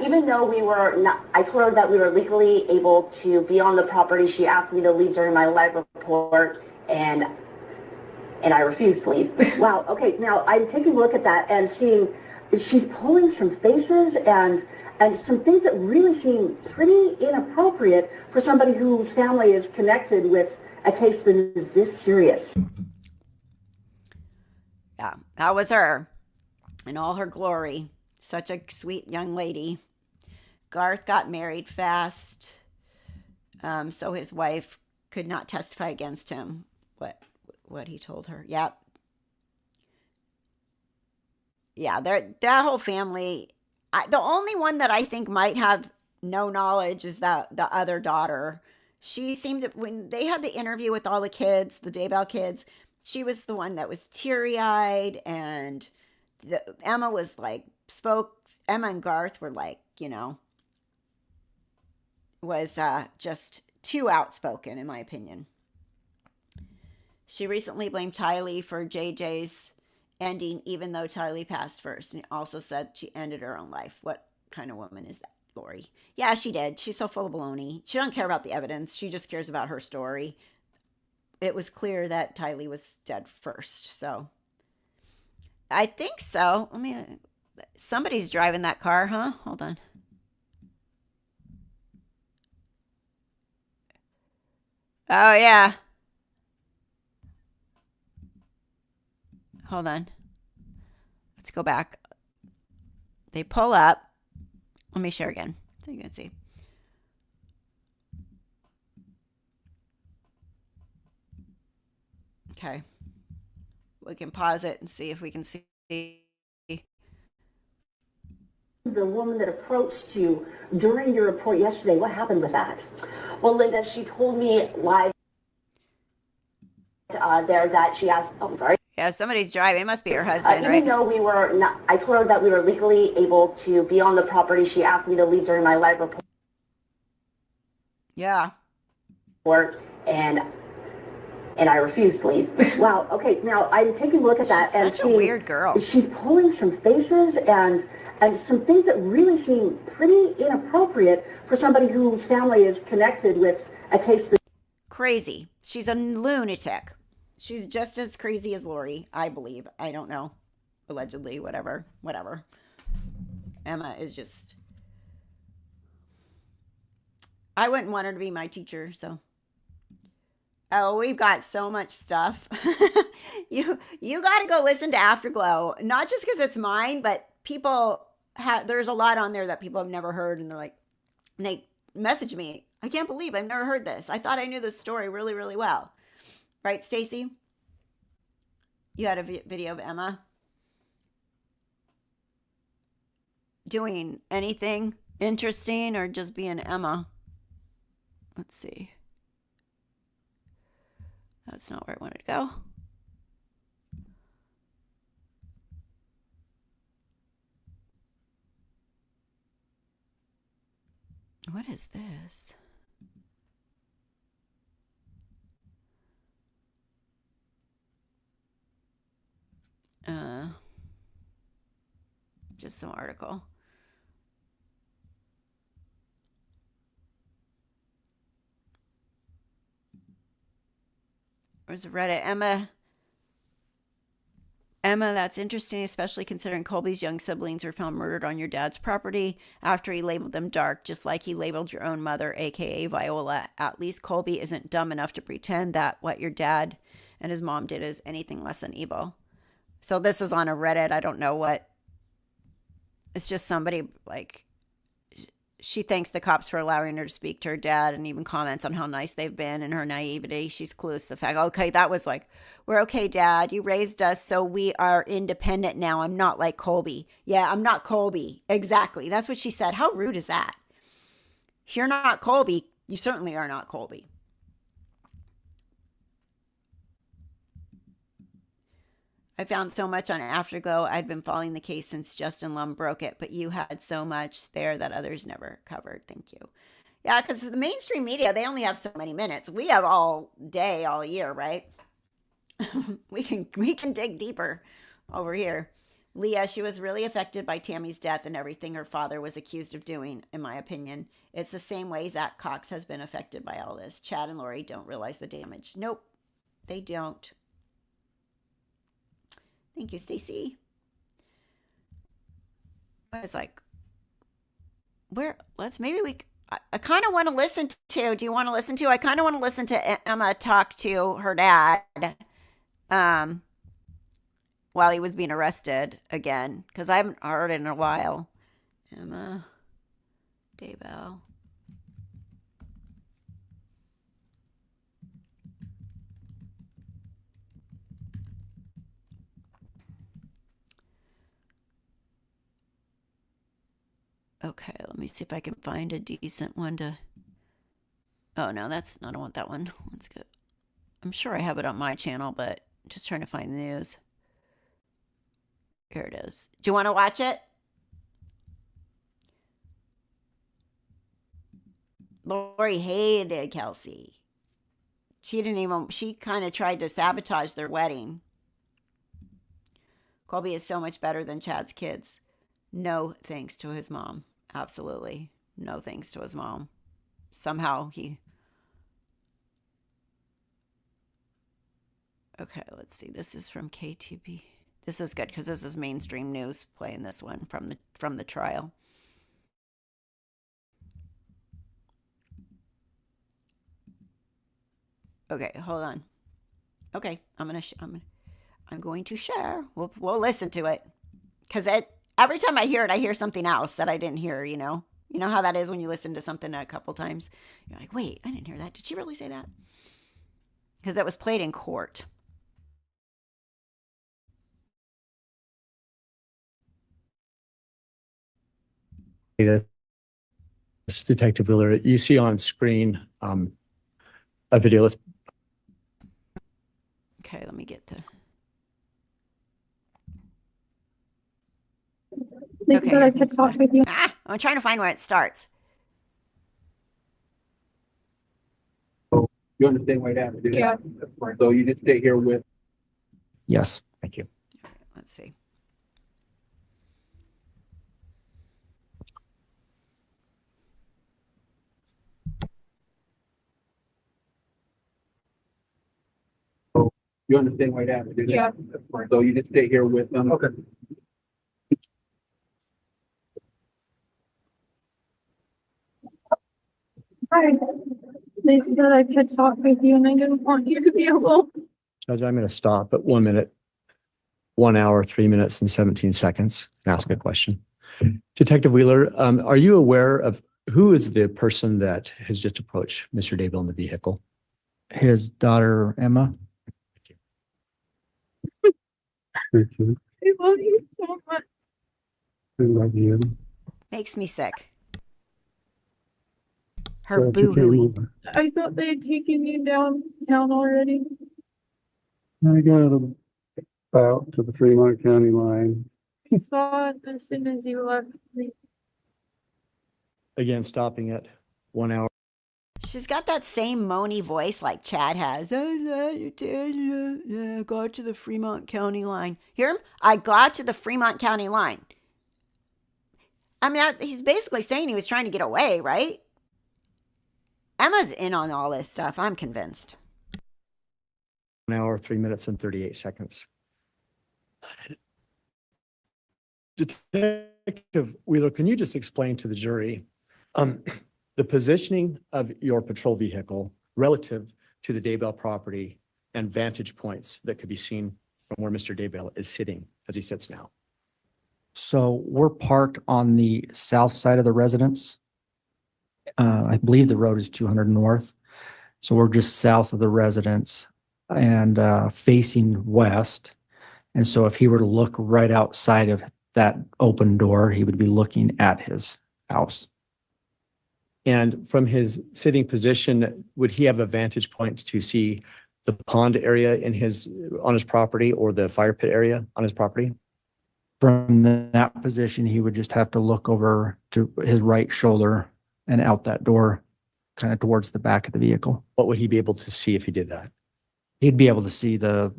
even though we were not, I told her that we were legally able to be on the property. She asked me to leave during my live report, and I refused to leave. Wow, okay, now I'm taking a look at that and seeing she's pulling some faces and some things that really seem pretty inappropriate for somebody whose family is connected with a case that is this serious. Yeah, that was her in all her glory. Such a sweet young lady. Garth got married fast, so his wife could not testify against him. What he told her. Yep. Yeah, that whole family. The only one that I think might have no knowledge is the other daughter. She seemed to, when they had the interview with all the kids, the Daybell kids, she was the one that was teary-eyed, and Emma was like, Emma and Garth were like, was just too outspoken, in my opinion. She recently blamed Tylee for JJ's ending, even though Tylee passed first, and also said she ended her own life. What kind of woman is that, Lori? Yeah, she did. She's so full of baloney. She don't care about the evidence. She just cares about her story. It was clear that Tylee was dead first, so I think so. Somebody's driving that car, huh? Hold on. Oh, yeah. Hold on. Let's go back. They pull up. Let me share again so you can see. Okay. We can pause it and see if we can see. The woman that approached you during your report yesterday, what happened with that? Well, Linda, she told me live there that she asked, Yeah, somebody's driving. It must be her husband, even right? though we were not, I told her that we were legally able to be on the property. She asked me to leave during my live report. Yeah. And I refused to leave. Wow, okay, now I'm taking a look at that and such a seeing weird girl. She's pulling some faces and some things that really seem pretty inappropriate for somebody whose family is connected with a case that... Crazy. She's a lunatic. She's just as crazy as Lori, I believe. I don't know. Allegedly, whatever. Emma is just... I wouldn't want her to be my teacher, so... Oh, we've got so much stuff. You got to go listen to Afterglow. Not just because it's mine, but there's a lot on there that people have never heard, and they message me. I can't believe I've never heard this. I thought I knew this story really, really well. Right, Stacy? You had a video of Emma doing anything interesting or just being Emma? Let's see. That's not where I wanted to go. What is this? Just some article. Where's Reddit? Emma, that's interesting, especially considering Colby's young siblings were found murdered on your dad's property after he labeled them dark, just like he labeled your own mother, aka Viola. At least Colby isn't dumb enough to pretend that what your dad and his mom did is anything less than evil. So this is on a Reddit. I don't know what. It's just somebody like, she thanks the cops for allowing her to speak to her dad and even comments on how nice they've been and her naivety. She's clueless to the fact, okay, that was like, we're okay, Dad. You raised us, so we are independent now. I'm not like Colby. Yeah, I'm not Colby. Exactly. That's what she said. How rude is that? If you're not Colby, you certainly are not Colby. I found so much on Afterglow. I'd been following the case since Justin Lum broke it, but you had so much there that others never covered. Thank you. Yeah, because the mainstream media, they only have so many minutes. We have all day, all year, right? we can dig deeper over here. Leah, she was really affected by Tammy's death and everything her father was accused of doing, in my opinion. It's the same way Zach Cox has been affected by all this. Chad and Lori don't realize the damage. Nope, they don't. Thank you, Stacy. I was like, I kind of want to listen to, do you want to listen to? I kind of want to listen to Emma talk to her dad while he was being arrested again, because I haven't heard it in a while. Emma Daybell. Okay, let me see if I can find a decent one to. Oh, no, I don't want that one. Let's go. I'm sure I have it on my channel, but I'm just trying to find the news. Here it is. Do you want to watch it? Lori hated Kelsey. She kind of tried to sabotage their wedding. Colby is so much better than Chad's kids. No thanks to his mom. Absolutely. No thanks to his mom. Somehow he... Okay, let's see. This is from KTB. This is good because this is mainstream news playing this one from the trial. Okay, hold on. Okay, I'm going to share. We'll listen to it because every time I hear it, I hear something else that I didn't hear. You know how that is when you listen to something a couple times. You're like, wait, I didn't hear that. Did she really say that? Because that was played in court. This Detective Wheeler, you see on screen a video. Okay, let me get to. Okay, I could talk with you. I'm trying to find where it starts. So you understand why that happened? Yeah. So you just stay here with. Yes, thank you. Okay, let's see. So you understand why that happened? Yeah. So you just stay here with them. Okay. Hi. They said I could talk with you and I didn't want you to be alone. Judge, I'm going to stop at 1 minute, 1 hour, 3 minutes and 17 seconds and ask a question. Detective Wheeler, are you aware of who is the person that has just approached Mr. Daybell in the vehicle? His daughter, Emma. Thank you. I love you so much. I love you. Makes me sick. Her boo-hooing. I thought they had taken you downtown already. I got about to the Fremont County line. I saw it as soon as you left. Again, stopping at 1 hour. She's got that same moany voice like Chad has. I got to the Fremont County line. Hear him? I got to the Fremont County line. I mean, he's basically saying he was trying to get away, right? Emma's in on all this stuff. I'm convinced. 1 hour, 3 minutes, and 38 seconds. Detective Wheeler, can you just explain to the jury the positioning of your patrol vehicle relative to the Daybell property and vantage points that could be seen from where Mr. Daybell is sitting as he sits now? So we're parked on the south side of the residence. I believe the road is 200 north. So we're just south of the residence and facing west. And so if he were to look right outside of that open door, he would be looking at his house. And from his sitting position, would he have a vantage point to see the pond area on his property or the fire pit area on his property? From that position, he would just have to look over to his right shoulder and out that door, kind of towards the back of the vehicle. What would he be able to see if he did that? He'd be able to see the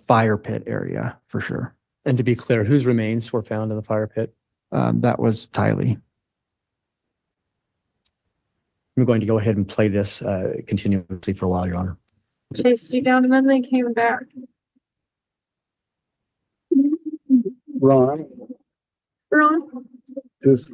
fire pit area for sure. And to be clear, whose remains were found in the fire pit? That was Tylee. I'm going to go ahead and play this continuously for a while, Your Honor. Chased you down and then they came back. Ron, Ron? just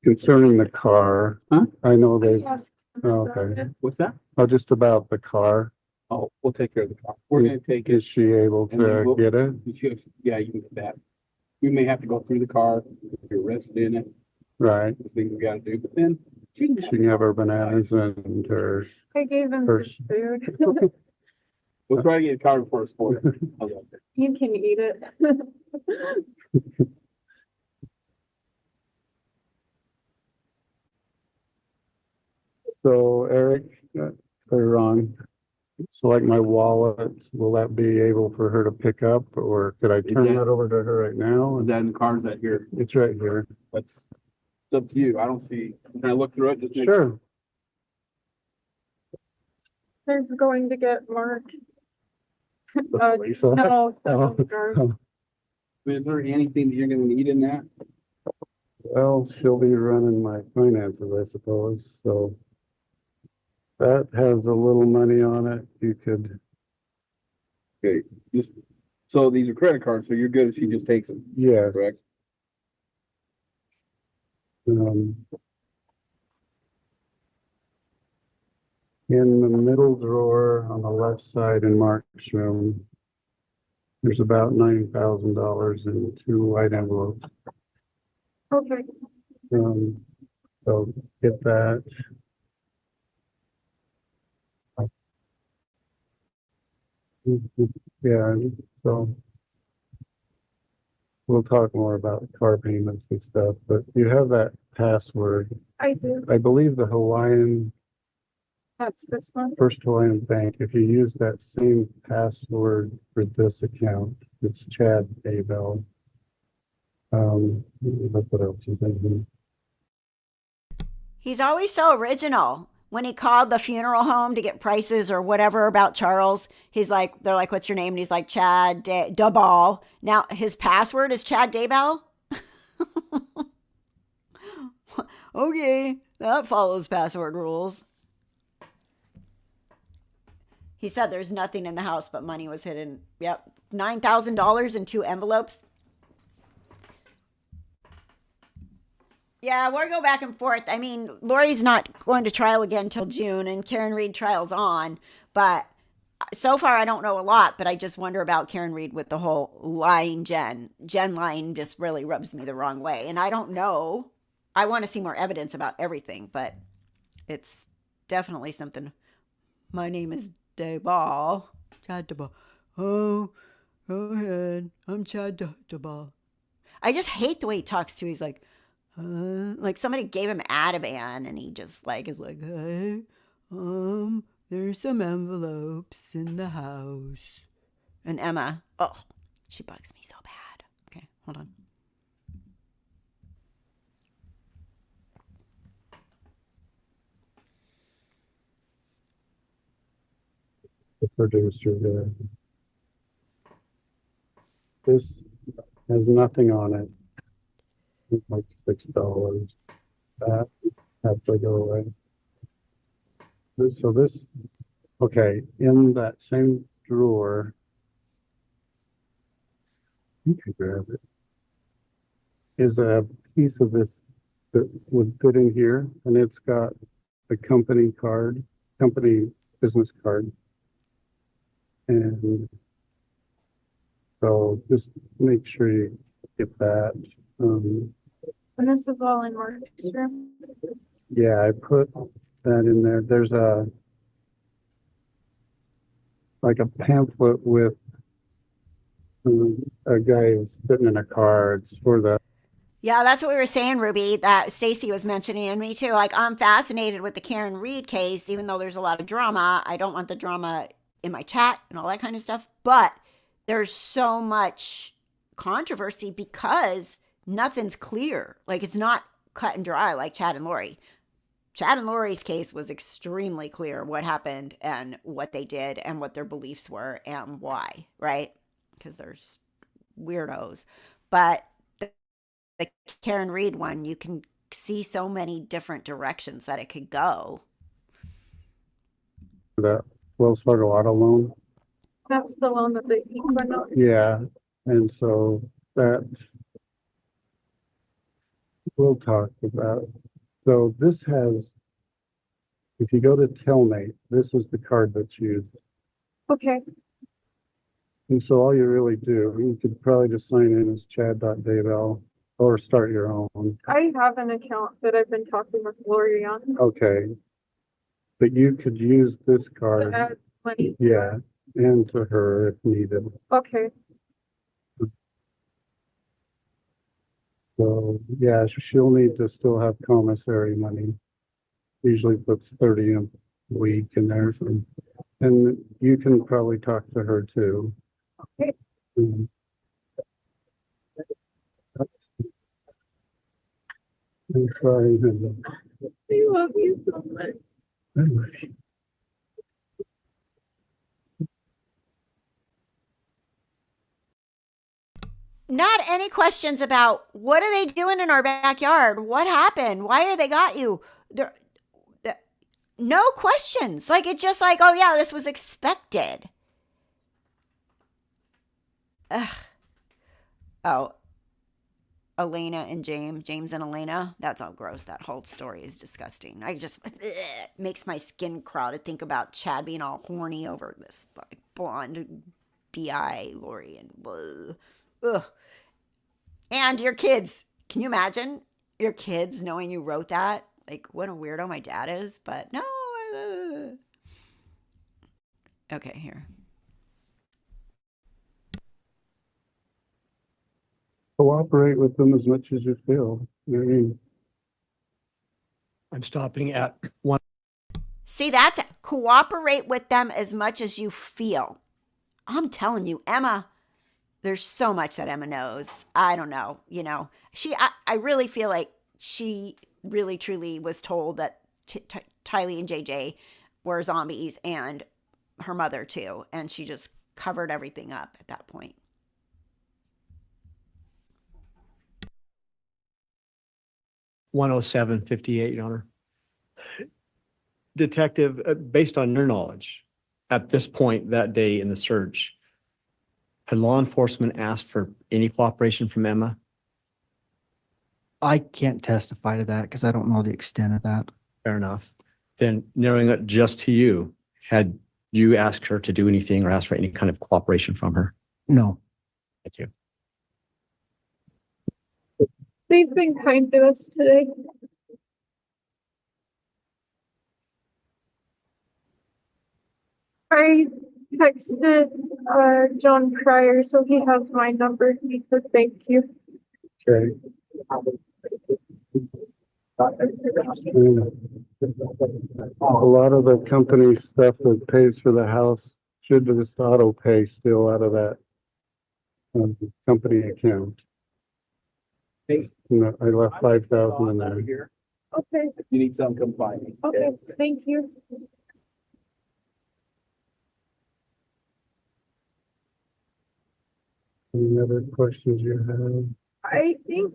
concerning the car, Huh? I know they, Yes. oh, okay. What's that? Just about the car. Oh, we'll take care of the car. We're gonna take it. Is she able And then to we'll- get it? Yeah, you can get that. We may have to go through the car, if you're arrested in it, Right. there's things we gotta do, but then she can She can have her bananas and her, I gave him First. food. We'll try to get a car before it's spoiled. How's that? You can eat it. so Eric, or Ron, so like my wallet, will that be able for her to pick up, or could I turn that- that over to her right now? Is that in the car, is that here? It's right here. That's it's up to you. I don't see, can I look through it? Just make- Sure. They're going to get marked. Lisa? No, Oh. so guard. Is there anything that you're gonna need in that? Well, she'll be running my finances, I suppose, so that has a little money on it. You could, Okay, just, so these are credit cards, so you're good if she just takes them, yeah. correct? In the middle drawer on the left side in Mark's room, there's about $9,000 in 2 white envelopes. Okay. So get that. Yeah, so we'll talk more about car payments and stuff, but you have that password. I do. I believe the Hawaiian, That's this one. First Hawaiian Bank, if you use that same password for this account, it's Chad Daybell. What else is thinking? He's always so original. When he called the funeral home to get prices or whatever about Charles, they're like, what's your name? And he's like, Chad Daybell. Now his password is Chad Daybell. Okay, that follows password rules. He said there's nothing in the house, but money was hidden. Yep, $9,000 in 2 envelopes. Yeah, we'll go back and forth. I mean, Lori's not going to trial again until June, and Karen Reed trial's on. But so far, I don't know a lot, but I just wonder about Karen Reed with the whole lying Jen. Jen lying just really rubs me the wrong way. And I don't know. I want to see more evidence about everything, but it's definitely something. My name is Daybell. Chad Daybell. Oh, go ahead. I'm Chad Daybell. I just hate the way he talks too. He's like, like somebody gave him Ativan and he just like is like, hey, there's some envelopes in the house. And Emma, oh, she bugs me so bad. Okay, hold on. The producer there. This has nothing on it. It's like $6. That has to go away. This, okay, in that same drawer, you can grab it, is a piece of this that would fit in here, and it's got a company business card. And so just make sure you get that. And this is all in Mark's room. Yeah, I put that in there. There's a pamphlet with a guy who's sitting in a car. It's for the. Yeah, that's what we were saying, Ruby, that Stacy was mentioning, and me too. Like, I'm fascinated with the Karen Reed case, even though there's a lot of drama. I don't want the drama in my chat and all that kind of stuff. But there's so much controversy because nothing's clear. Like, it's not cut and dry like Chad and Lori. Chad and Lori's case was extremely clear what happened and what they did and what their beliefs were and why, right? Because there's weirdos. But the Karen Reed one, you can see so many different directions that it could go. The Wells Fargo auto loan. That's the loan that they went on. Yeah, and so that we'll talk about. So this has, if you go to Telmate, this is the card that's used. Okay. And so all you really do, you could probably just sign in as chad.daybell or start your own. I have an account that I've been talking with Lori on. Okay. But you could use this To card, add money. yeah, and to her if needed. Okay. So yeah, she'll need to still have commissary money. Usually puts 30 a week in there. So, and you can probably talk to her too. Okay. And try and I love you so much. Not any questions about what are they doing in our backyard? What happened? Why are they got you? No questions. Like, it's just like, oh yeah, this was expected. Ugh. Oh, Elena and James and Elena. That's all gross. That whole story is disgusting. It makes my skin crawl to think about Chad being all horny over this like blonde BI Lori and blah. Ugh. And your kids. Can you imagine your kids knowing you wrote that? Like, what a weirdo my dad is. But no. Okay, here. cooperate with them as much as you feel. I mean, I'm stopping at one. See, that's it. Cooperate with them as much as you feel. I'm telling you, Emma, there's so much that Emma knows. I don't know. You know, I really feel like she really truly was told that Tylee and JJ were zombies and her mother too. And she just covered everything up at that point. $107.58, Your Honor. Detective, based on your knowledge, at this point that day in the search, had law enforcement asked for any cooperation from Emma? I can't testify to that because I don't know the extent of that. Fair enough. Then narrowing it just to you, had you asked her to do anything or asked for any kind of cooperation from her? No. Thank you. They've been kind to us today. I texted John Pryor, so he has my number. He said thank you. okay. A lot of the company stuff that pays for the house should just auto pay still out of that company account. Hey. You know, I left 5,000 in there. Here. Okay, If you need some, come find me. okay, thank you. Any other questions you have? I think,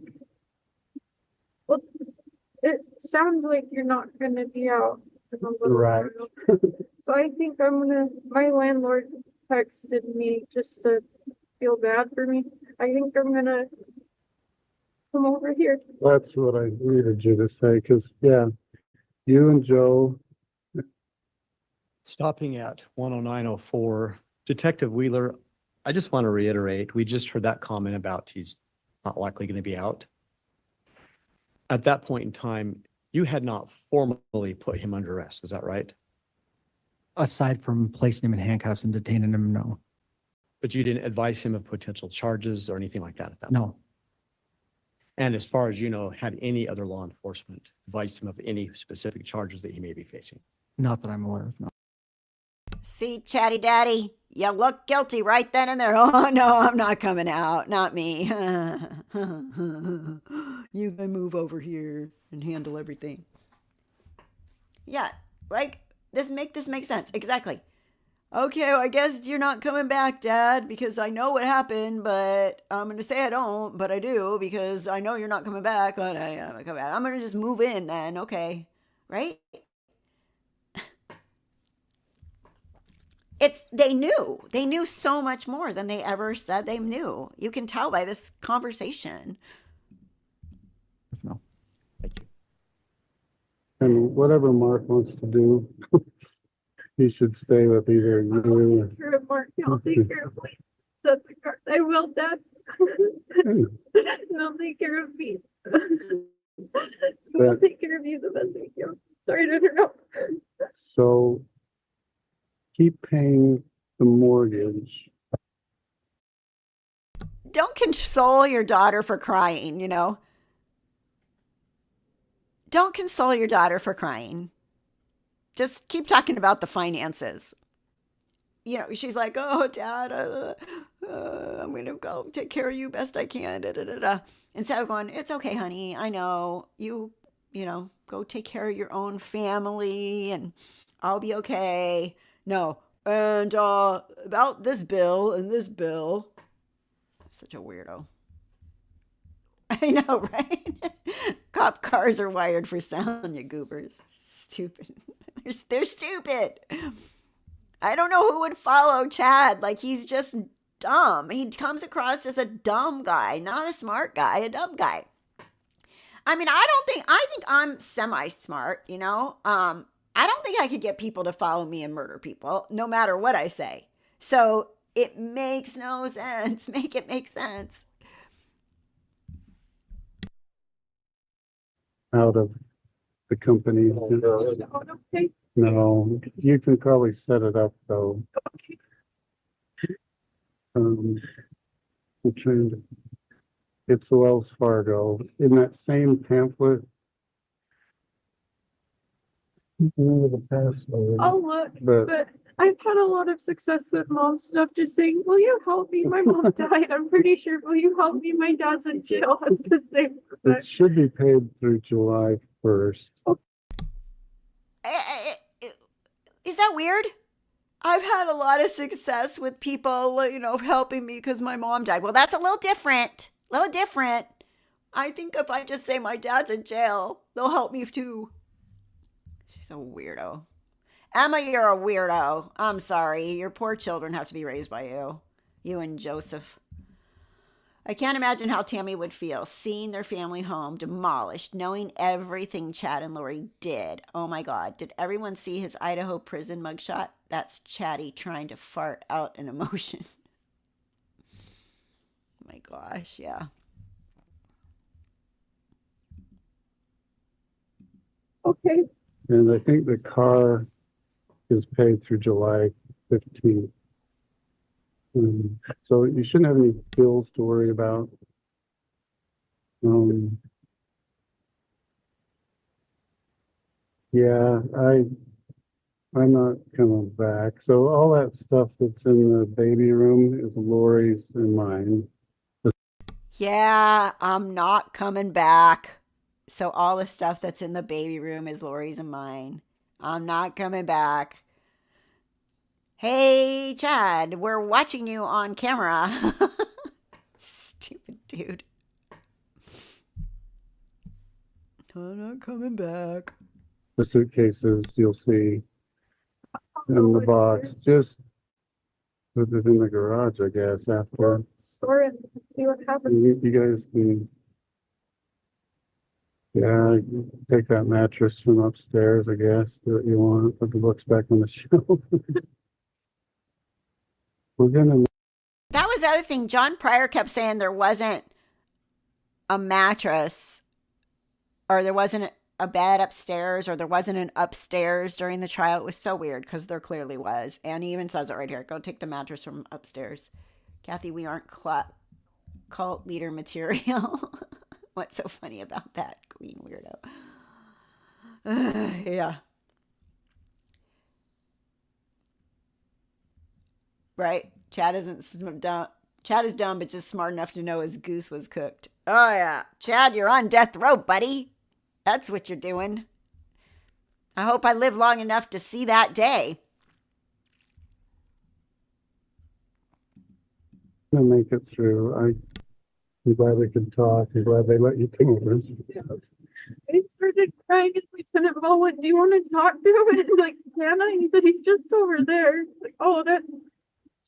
well, it sounds like you're not gonna be out. in a little Right. while. So I think my landlord texted me just to feel bad for me. I think I'm gonna come over here. That's what I needed you to say, because, yeah, you and Joe, Stopping at 10904, Detective Wheeler, I just want to reiterate, we just heard that comment about he's not likely going to be out. At that point in time, you had not formally put him under arrest, is that right? Aside from placing him in handcuffs and detaining him, no. But you didn't advise him of potential charges or anything like that at that point? No, And as far as you know, had any other law enforcement advised him of any specific charges that he may be facing? not that I'm aware of, no. See, Chatty Daddy, you look guilty right then and there. Oh, no, I'm not coming out. Not me. You can move over here and handle everything. Yeah, right? This make sense. Exactly. Okay, well, I guess you're not coming back, Dad, because I know what happened, but I'm going to say I don't, but I do, because I know you're not coming back, but I'm going to come back. I'm going to just move in then, okay? Right? They knew so much more than they ever said they knew. You can tell by this conversation. No. Thank you. and whatever Mark wants to do, he should stay with either you or Sure, Mark, I'll take care of me. That's the card. I will, Dad. I'll take care of me. I'll take care of you the best we can. Sorry to interrupt. So keep paying the mortgage. Don't console your daughter for crying, you know? Don't console your daughter for crying. Just keep talking about the finances. You know, she's like, oh, Dad, I'm going to go take care of you best I can. Da, da, da, da. Instead of going, it's okay, honey. I know. You know, go take care of your own family and I'll be okay. No. And about this bill and this bill. Such a weirdo. I know, right? Cop cars are wired for sound, you goobers. Stupid. They're stupid. I don't know who would follow Chad. Like, he's just dumb. He comes across as a dumb guy, not a smart guy, a dumb guy. I mean, I think I'm semi-smart, you know? I don't think I could get people to follow me and murder people, no matter what I say. So it makes no sense. Make it make sense. Out of the company. Okay. No, you can probably set it up though. I'm trying to, it's Wells Fargo. In that same pamphlet, the password. I'll look, But but I've had a lot of success with mom stuff. Just saying, will you help me? My mom died. I'm pretty sure. Will you help me? My dad's in jail. That's the same. it should be paid through July 1st. Is that weird? I've had a lot of success with people, you know, helping me because my mom died. Well, that's a little different. I think if I just say my dad's in jail, they'll help me too. She's a weirdo. Emma, you're a weirdo. I'm sorry. Your poor children have to be raised by you. You and Joseph. I can't imagine how Tammy would feel seeing their family home demolished, knowing everything Chad and Lori did. Oh my God. Did everyone see his Idaho prison mugshot? That's Chatty trying to fart out an emotion. Oh my gosh, yeah. Okay. And I think the car is paid through July 15th. So you shouldn't have any bills to worry about. Yeah, I'm not coming back. So all that stuff that's in the baby room is Lori's and mine. Yeah, I'm not coming back. So all the stuff that's in the baby room is Lori's and mine. I'm not coming back. Hey, Chad, we're watching you on camera. Stupid dude. I'm not coming back. The suitcases you'll see in the box. Just put it in the garage, I guess, after. Store it, see what happens. You guys can, yeah, take that mattress from upstairs, I guess, do what you want, put the books back on the shelf. We're gonna, That was the other thing. John Pryor kept saying there wasn't a mattress or there wasn't a bed upstairs or there wasn't an upstairs during the trial. It was so weird because there clearly was. And he even says it right here. Go take the mattress from upstairs. Kathy, we aren't cult leader material. What's so funny about that, queen weirdo? Yeah. Right? Chad isn't dumb. Chad is dumb, but just smart enough to know his goose was cooked. Oh, yeah. Chad, you're on death row, buddy. That's what you're doing. I hope I live long enough to see that day. gonna make it through. I'm glad we could talk. I'm glad they let you come over. I started crying and Lieutenant Ball went, do you want to talk to him? And like, Hannah, he said he's just over there. Like, oh, that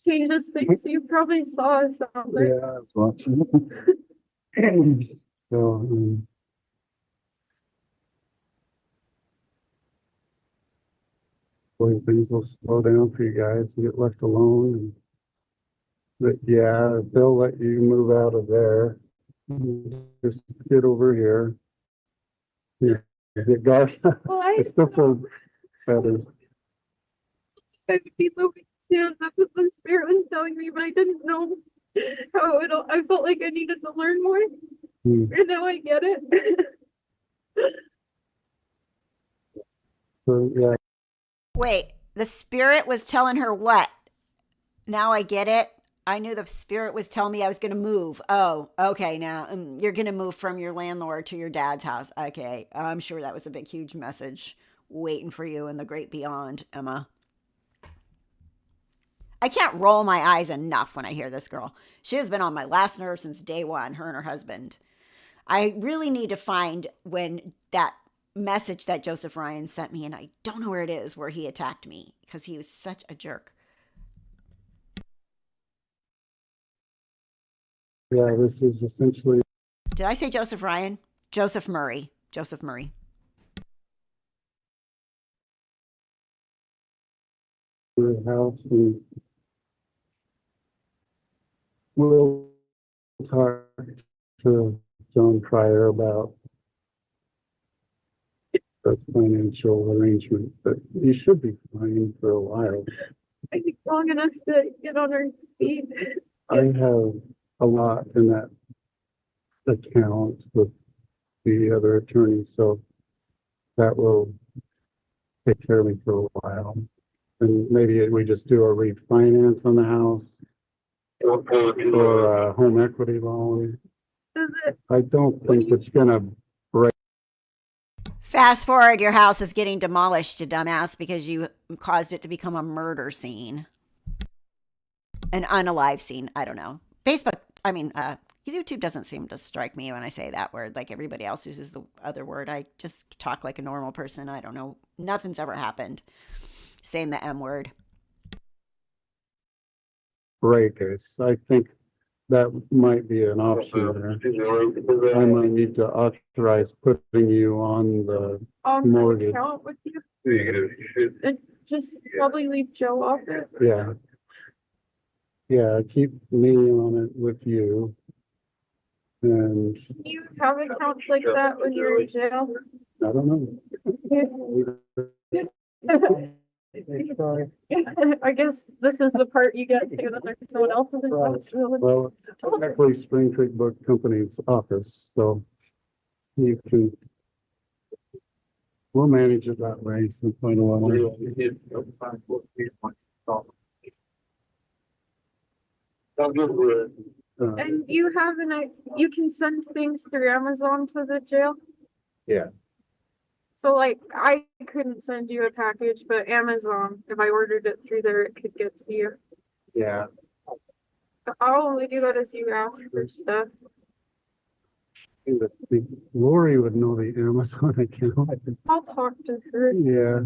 changes things. So you probably saw us out there. Yeah, I was watching. So, boy, things will slow down for you guys and get left alone. And, but yeah, they'll let you move out of there. Just get over here. Yeah, get guard. Well, I It's still so better. would be moving soon. That's what the spirit was telling me, but I didn't know how it'll. I felt like I needed to learn more, and now I get it. So yeah, Wait, the spirit was telling her what? Now I get it. I knew the spirit was telling me I was going to move. Oh, okay. Now you're going to move from your landlord to your dad's house. Okay. I'm sure that was a big, huge message waiting for you in the great beyond, Emma. I can't roll my eyes enough when I hear this girl. She has been on my last nerve since day one, her and her husband. I really need to find when that message that Joseph Ryan sent me, and I don't know where it is, where he attacked me because he was such a jerk. yeah, this is essentially Did I say Joseph Ryan? Joseph Murray. Joseph Murray. the house, and we'll talk to John Pryor about the financial arrangement, but you should be fine for a while. I think long enough to get on her feet. I have a lot in that account with the other attorney, so that will take care of me for a while. And maybe we just do a refinance on the house or a home equity loan. Is it? I don't think it's gonna break. Fast forward, your house is getting demolished, you dumbass, because you caused it to become a murder scene. An unalive scene. I don't know. YouTube doesn't seem to strike me when I say that word like everybody else uses the other word. I just talk like a normal person. I don't know. Nothing's ever happened. Saying the M word. Break us. I think that might be an option there. I might need to authorize putting you on the mortgage. Account with you. And just probably leave Joe off it. Yeah. Yeah, keep me on it with you. And Do you have accounts like that when you're in jail? I don't know. I guess this is the part you get to that there's someone else's accounts. Well, it's technically Spring Creek Book Company's office, so you can We'll manage it that way. We'll find a way. And you have you can send things through Amazon to the jail? Yeah. So like I couldn't send you a package, but Amazon, if I ordered it through there, it could get to you. Yeah. I'll only do that as you ask for stuff. Lori would know the Amazon account. I'll talk to her. Yeah.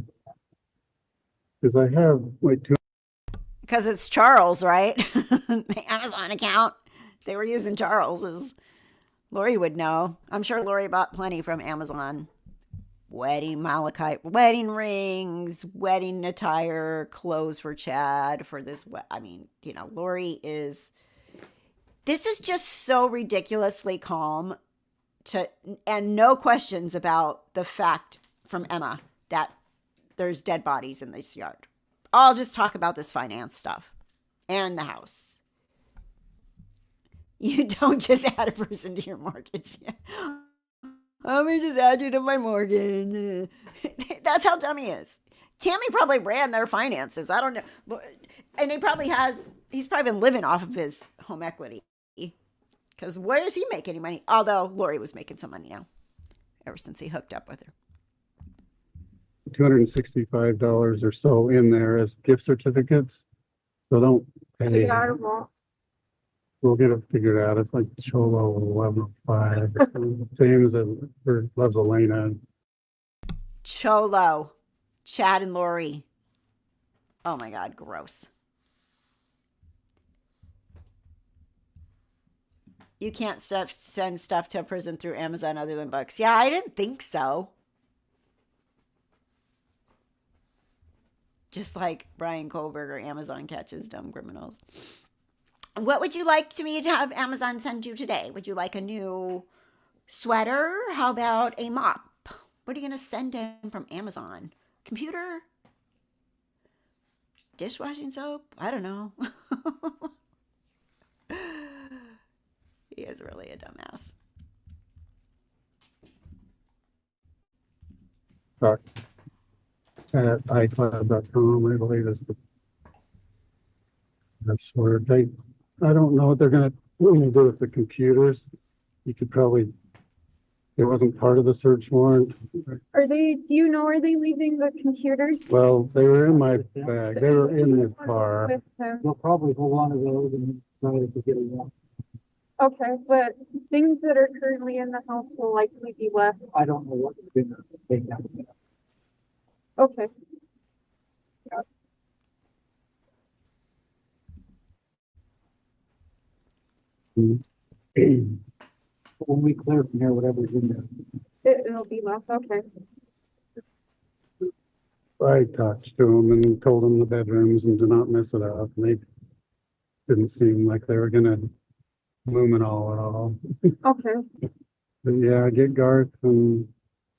Because I have like two. Because it's Charles, right? The Amazon account. They were using Charles's. Lori would know. I'm sure Lori bought plenty from Amazon. Wedding malachite, wedding rings, wedding attire, clothes for Chad for this. I mean, you know, Lori is. This is just so ridiculously calm, and no questions about the fact from Emma that there's dead bodies in this yard. I'll just talk about this finance stuff and the house. You don't just add a person to your mortgage. Let me just add you to my mortgage. That's how dumb he is. Tammy probably ran their finances. I don't know. And he's probably been living off of his home equity. Because where does he make any money? Although Lori was making some money now, ever since he hooked up with her. $265 or so in there as gift certificates. So don't pay. Yeah, I won't. We'll get it figured out. It's like Cholo level 5. James loves Elena. Cholo, Chad and Lori. Oh my God, gross. You can't send stuff to a prison through Amazon other than books. Yeah, I didn't think so. Just like Brian Kohlberger, Amazon catches dumb criminals. What would you like me to have Amazon send you today? Would you like a new sweater? How about a mop? What are you going to send him from Amazon? Computer? Dishwashing soap? I don't know. He is really a dumbass. At iCloud.com, I believe is the password. I don't know what they're going to do with the computers. You could probably, it wasn't part of the search warrant. Do you know, are they leaving the computers Well, they were in my bag. They were in the car. with him? They'll probably hold on to those and try to get it out. Okay, but things that are currently in the house will likely be left. I don't know what's been taken out. Okay. When we clear from here, whatever's in there. It'll be left. Okay. I talked to them and told them the bedrooms and to not mess it up. And they didn't seem like they were going to luminol at all. Okay. But yeah, get Garth and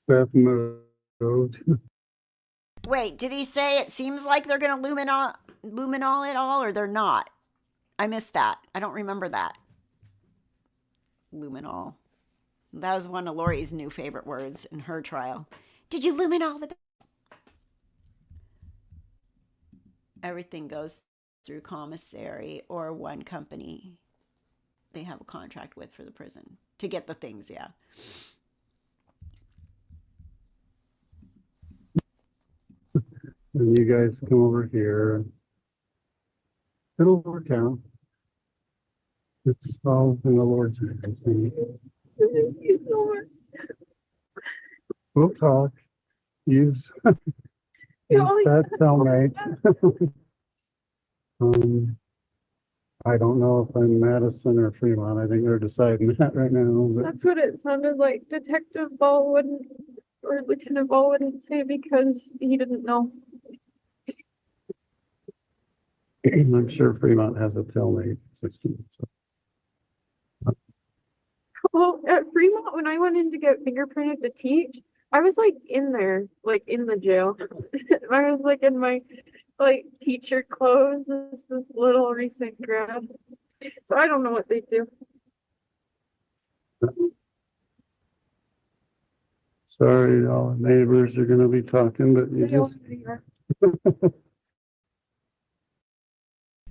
Beth moved. Wait, did he say it seems like they're going to luminol it all, or they're not? I missed that. I don't remember that. Luminol. That was one of Lori's new favorite words in her trial. Did you luminol the... Everything goes through commissary or one company they have a contract with for the prison to get the things, yeah. And you guys come over here. It'll work out. It's all in the Lord's hands. We'll talk. Use that cellmate. I don't know if I'm Madison or Fremont. I think they're deciding that right now. But That's what it sounded like. Detective Ball wouldn't, or Lieutenant Ball wouldn't say because he didn't know. I'm sure Fremont has a cellmate system. So. Well, at Fremont, when I went in to get fingerprinted to teach, I was like in there, like in the jail. I was like in my like teacher clothes, this little recent grad. So I don't know what they do. Sorry, all the neighbors are gonna be talking, but you I know just, who you are.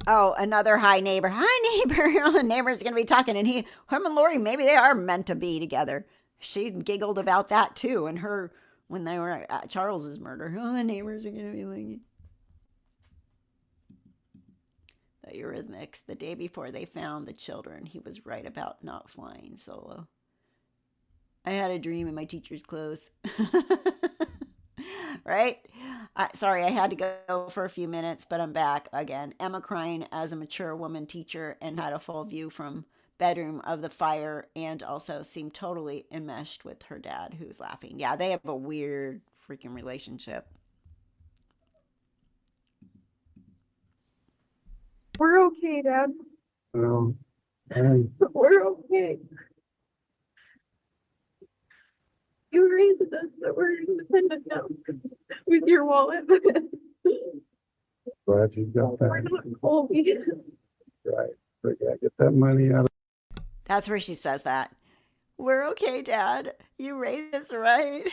Oh, another hi neighbor. Hi neighbor. All the neighbors are going to be talking, and him and Lori, maybe they are meant to be together. She giggled about that too, and her when they were at Charles's murder. Oh, the neighbors are going to be like the Eurythmics. The day before they found the children, he was right about not flying solo. I had a dream in my teacher's clothes. Right? Sorry, I had to go for a few minutes, but I'm back again. Emma crying as a mature woman teacher and had a full view from bedroom of the fire and also seemed totally enmeshed with her dad who's laughing. Yeah, they have a weird freaking relationship. We're okay, Dad. and We're okay. You raised us that we're independent now with your wallet. glad you got We're that not Colby. right. But yeah, get that money out of That's where she says that. We're okay, Dad. You raised us right.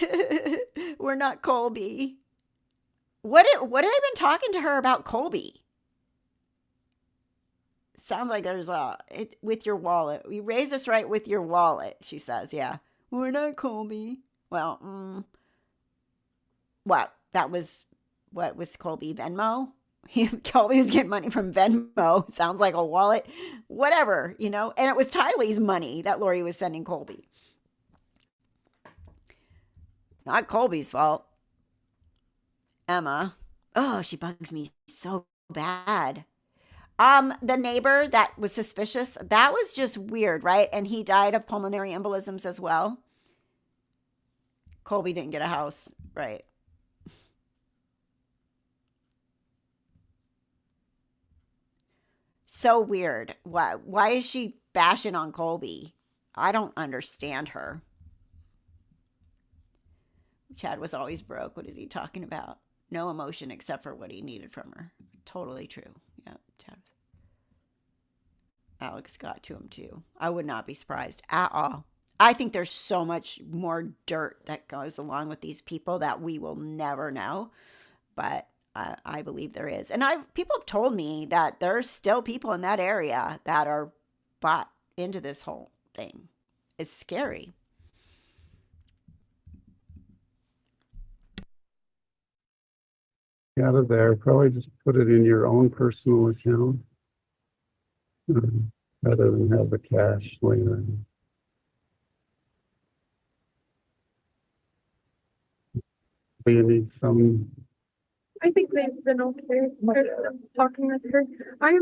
We're not Colby. What have they been talking to her about Colby? Sounds like there's with your wallet. You raised us right with your wallet, she says. Yeah. We're not Colby. Well, what? That was, what was Colby? Venmo? Colby was getting money from Venmo. Sounds like a wallet. Whatever, you know? And it was Tylee's money that Lori was sending Colby. Not Colby's fault. Emma. Oh, she bugs me so bad. The neighbor that was suspicious, that was just weird, right? And he died of pulmonary embolisms as well. Colby didn't get a house, right? So weird. Why is she bashing on Colby? I don't understand her. Chad was always broke. What is he talking about? No emotion except for what he needed from her. Totally true. Yeah, Chad. Alex got to him too. I would not be surprised at all. I think there's so much more dirt that goes along with these people that we will never know. But I believe there is. And people have told me that there's still people in that area that are bought into this whole thing. It's scary. out of there. Probably just put it in your own personal account rather than have the cash laying around. Do you need some? I think they've been okay. They're talking with her. I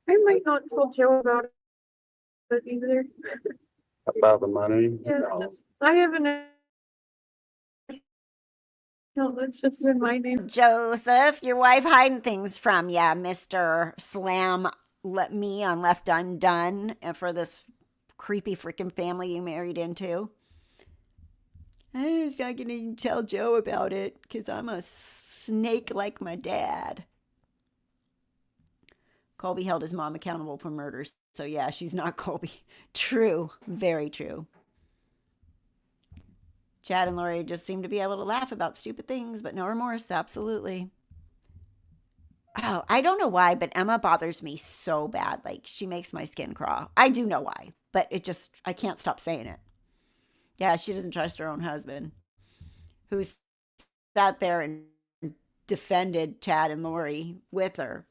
might not tell Joe about it either. About the money? Yeah, No. I haven't. No, that's just in my name. Joseph, your wife hiding things from ya, Mr. Slam me on Left Undone, and for this creepy freaking family you married into. I was not going to tell Joe about it because I'm a snake like my dad. Colby held his mom accountable for murders. So yeah, she's not Colby. True. Very true. Chad and Lori just seem to be able to laugh about stupid things, but no remorse. Absolutely. Oh, I don't know why, but Emma bothers me so bad. Like, she makes my skin crawl. I do know why, but I can't stop saying it. Yeah, she doesn't trust her own husband, who sat there and defended Chad and Lori with her.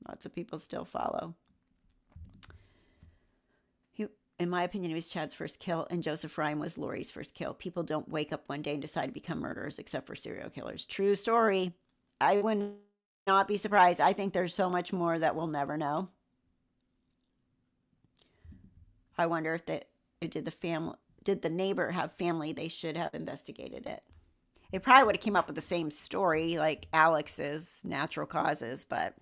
Lots of people still follow. In my opinion, he was Chad's first kill, and Joseph Ryan was Lori's first kill. People don't wake up one day and decide to become murderers, except for serial killers. True story. I would not be surprised. I think there's so much more that we'll never know. I wonder if did the neighbor have family? They should have investigated it. It probably would have came up with the same story, like Alex's natural causes, but.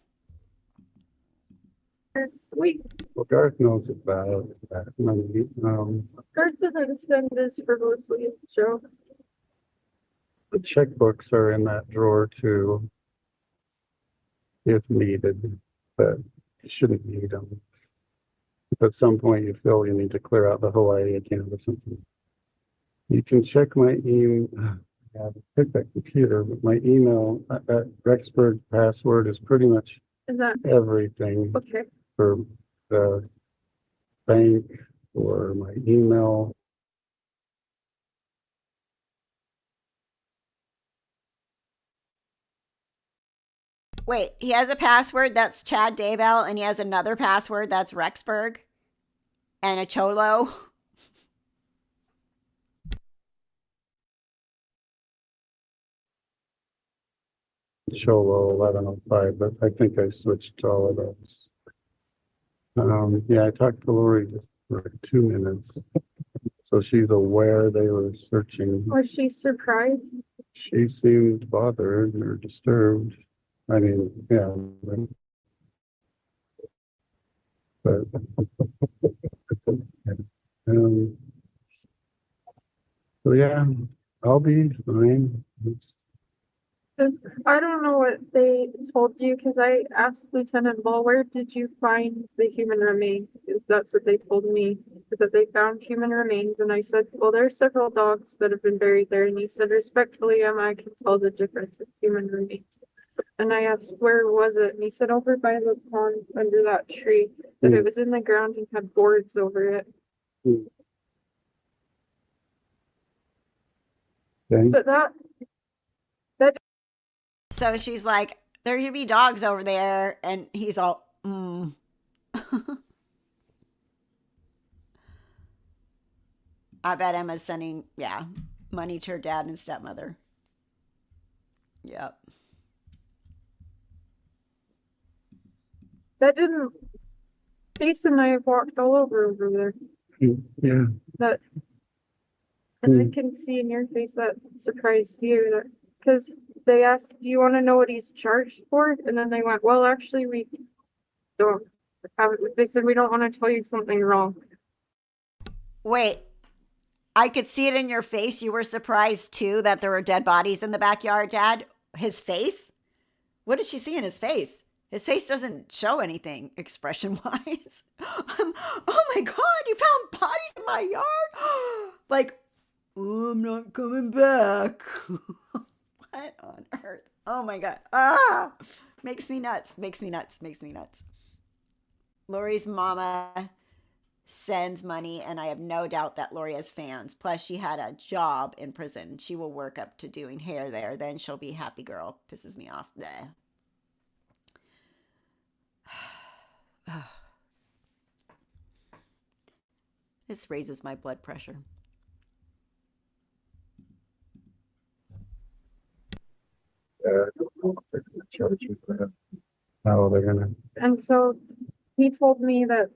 Well, Garth knows about that money. Garth doesn't spend this frivolously, Joe. The checkbooks are in that drawer too, if needed, but you shouldn't need them. at some point you feel you need to clear out the Hawaii account or something. You can check my email. I have to pick that computer, but my email, that Rexburg password is pretty much Is that everything okay? for the bank or my email. Wait, he has a password that's Chad Daybell, and he has another password that's Rexburg and a Cholo. Cholo 1105, but I think I switched to all of those. Yeah, I talked to Lori just for 2 minutes. So she's aware they were searching. Was she surprised? She seemed bothered or disturbed. I mean, yeah. But, um, so yeah, I'll be fine. I don't know what they told you because I asked Lieutenant Ball, where did you find the human remains? That's what they told me, is that they found human remains. And I said, well, there are several dogs that have been buried there. And he said, respectfully, I can tell the difference of human remains. And I asked, where was it? And he said, over by the pond under that tree. That it was in the ground and had boards over it. Okay. But that So she's like, there should be dogs over there. And he's all, I bet Emma's sending, money to her dad and stepmother. Yep. that didn't. Jason and I have walked all over there. Yeah. That, and I can see in your face that surprised you, that because they asked, do you want to know what he's charged for? And then they went, well, actually, we don't have it. They said, we don't want to tell you something wrong. Wait, I could see it in your face. You were surprised too that there were dead bodies in the backyard, Dad. His face? What did she see in his face? His face doesn't show anything expression wise. Oh my God, you found bodies in my yard? Like, oh, I'm not coming back. What on earth? Oh my God. Makes me nuts. Lori's mama sends money, and I have no doubt that Lori has fans. Plus, she had a job in prison. She will work up to doing hair there. Then she'll be happy girl. Pisses me off. Bleh. This raises my blood pressure. I don't know if they're going to charge you for that. How they're going to. And so he told me that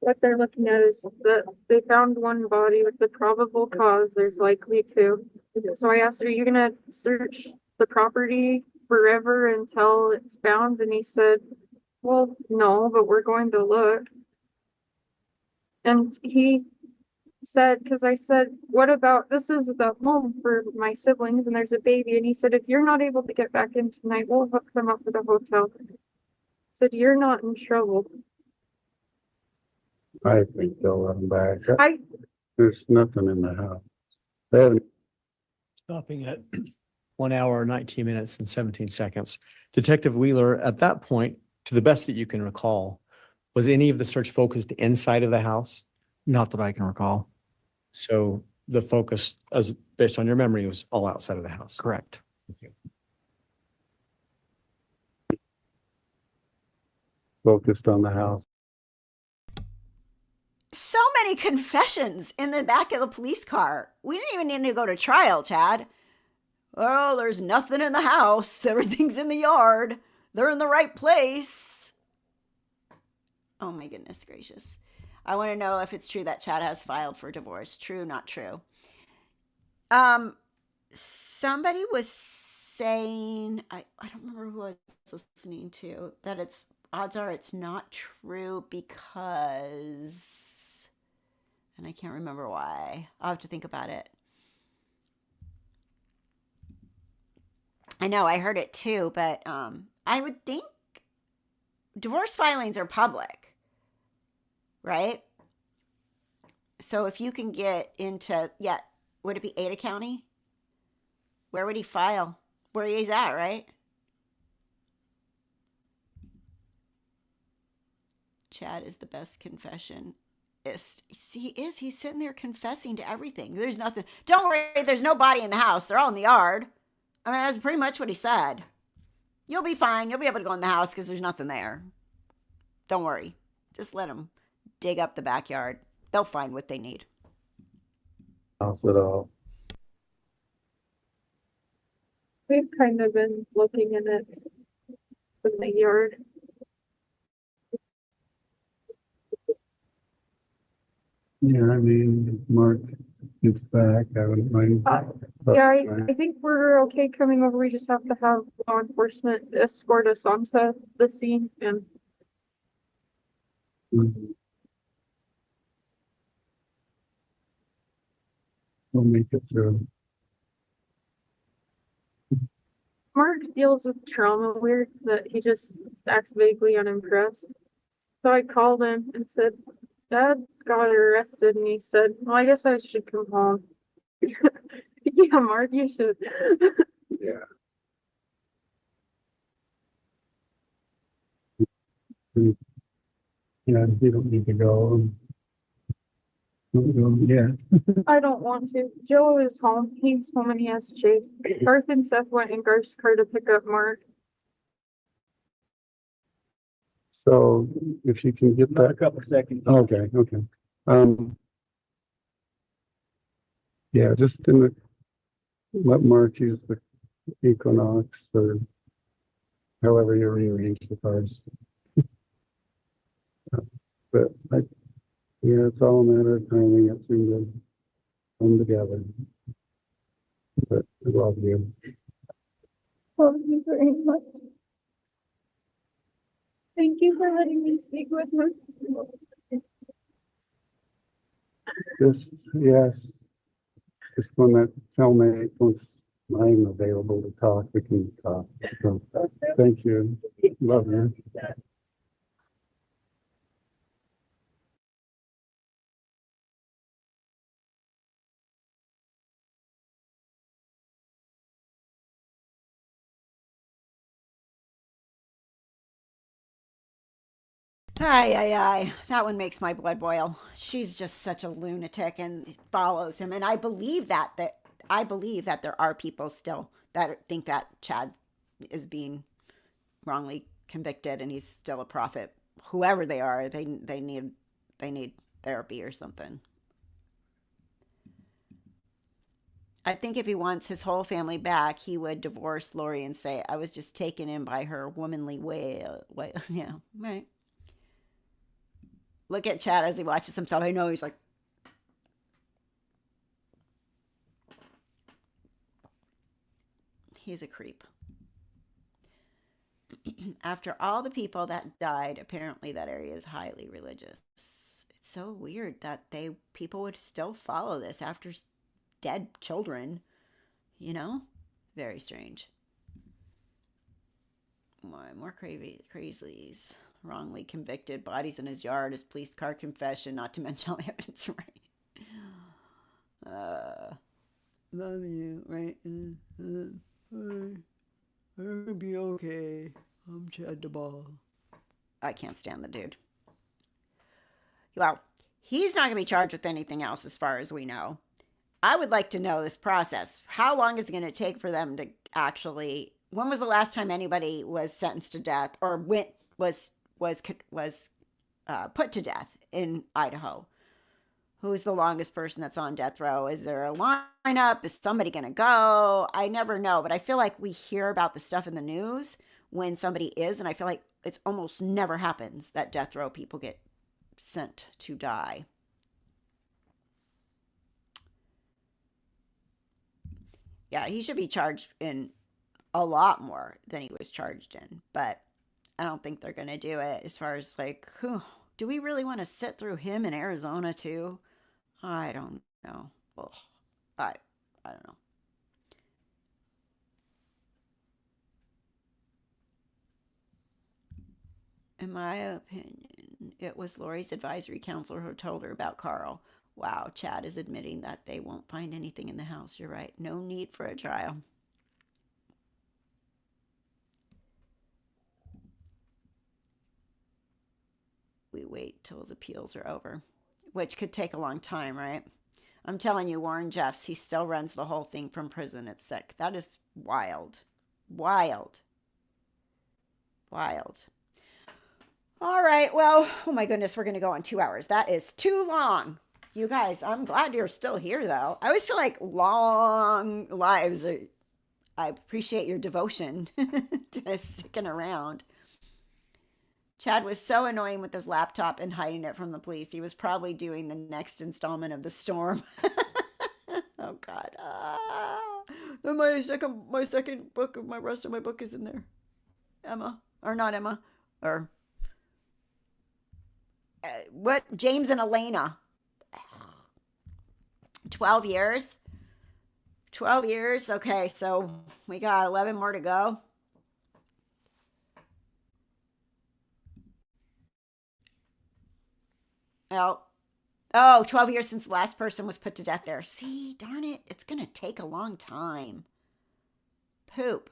what they're looking at is that they found one body with the probable cause. There's likely two. So I asked, are you going to search the property forever until it's found? And he said, well, no, but we're going to look. And he said, because I said, what about, this is the home for my siblings and there's a baby. And he said, if you're not able to get back in tonight, we'll hook them up with a hotel. I said, you're not in trouble. I think they'll let them back. There's nothing in the house. They haven't. Stopping at 1 hour, 19 minutes and 17 seconds. Detective Wheeler, at that point, to the best that you can recall, was any of the search focused inside of the house? Not that I can recall. So the focus, as based on your memory, was all outside of the house. Correct. Focused on the house. So many confessions in the back of the police car. We didn't even need to go to trial, Chad. Well, there's nothing in the house. Everything's in the yard. They're in the right place. Oh my goodness gracious. I want to know if it's true that Chad has filed for divorce. True, not true. Somebody was saying, I don't remember who I was listening to, that it's odds are it's not true because, and I can't remember why. I'll have to think about it. I know I heard it too, but I would think divorce filings are public. right? So if you can get into, yeah, would it be Ada County? Where would he file? Where he's at, right? Chad is the best confession. He's sitting there confessing to everything. There's nothing. Don't worry, there's no body in the house. They're all in the yard. I mean, that's pretty much what he said. You'll be fine. You'll be able to go in the house because there's nothing there. Don't worry. Just let them dig up the backyard. They'll find what they need. House at all. We've kind of been looking in it in the yard. Yeah, I mean, if Mark gets back, I wouldn't mind. Yeah, I think we're okay coming over. We just have to have law enforcement escort us onto the scene, and We'll make it through. Mark deals with trauma weird that he just acts vaguely unimpressed. So I called him and said, Dad got arrested, and he said, well, I guess I should come home. Yeah, Mark, you should. Yeah. Yeah, you don't need to go. Yeah. I don't want to. Joe is home. He's home and he has Chase. Garth and Seth went in Garth's car to pick up Mark. So if you can get Not a that. couple seconds. Okay, okay. Yeah, just let Mark use the Equinox or however you rearrange the cars. But yeah, it's all a matter of timing. It seemed to come together. But I love you. Thank you very much. Thank you for letting me speak with him. Yes. Just when that cellmate, once I'm available to talk, we can talk. So, thank you. Love you. Aye. That one makes my blood boil. She's just such a lunatic and follows him. And I believe that there are people still that think that Chad is being wrongly convicted and he's still a prophet. Whoever they are, they need therapy or something. I think if he wants his whole family back, he would divorce Lori and say, I was just taken in by her womanly way. Yeah, right. Look at Chad as he watches himself. I know he's like, he's a creep. After all the people that died, apparently that area is highly religious. It's so weird that people would still follow this after dead children, very strange. More crazies. Wrongly convicted, bodies in his yard, his police car confession, not to mention all the evidence, right? Love you, right? I'll be okay. I'm Chad DeBall. I can't stand the dude. Well, he's not going to be charged with anything else as far as we know. I would like to know this process. How long is it going to take for them to actually... When was the last time anybody was sentenced to death or was put to death in Idaho? Who's the longest person that's on death row? Is there a lineup? Is somebody going to go? I never know, but I feel like we hear about the stuff in the news when somebody is, and I feel like it's almost never happens that death row people get sent to die. Yeah, he should be charged in a lot more than he was charged in, but I don't think they're going to do it as far as do we really want to sit through him in Arizona too? I don't know. Ugh. I don't know. In my opinion, It was Lori's advisory counselor who told her about Carl. Wow, Chad is admitting that they won't find anything in the house. You're right. No need for a trial. We wait till his appeals are over, which could take a long time, right? I'm telling you, Warren Jeffs, he still runs the whole thing from prison. It's sick. That is wild. Wild. Wild. All right. Well, oh my goodness, we're going to go on 2 hours. That is too long. You guys, I'm glad you're still here, though. I always feel like long lives. I appreciate your devotion to sticking around. Chad was so annoying with his laptop and hiding it from the police. He was probably doing the next installment of The Storm. Oh, God. Then my second book of my rest of my book is in there. Emma. Or not Emma. Or what? James and Elena. 12 years. 12 years. Okay, so we got 11 more to go. Oh, 12 years since the last person was put to death there. See, darn it. It's going to take a long time. Poop.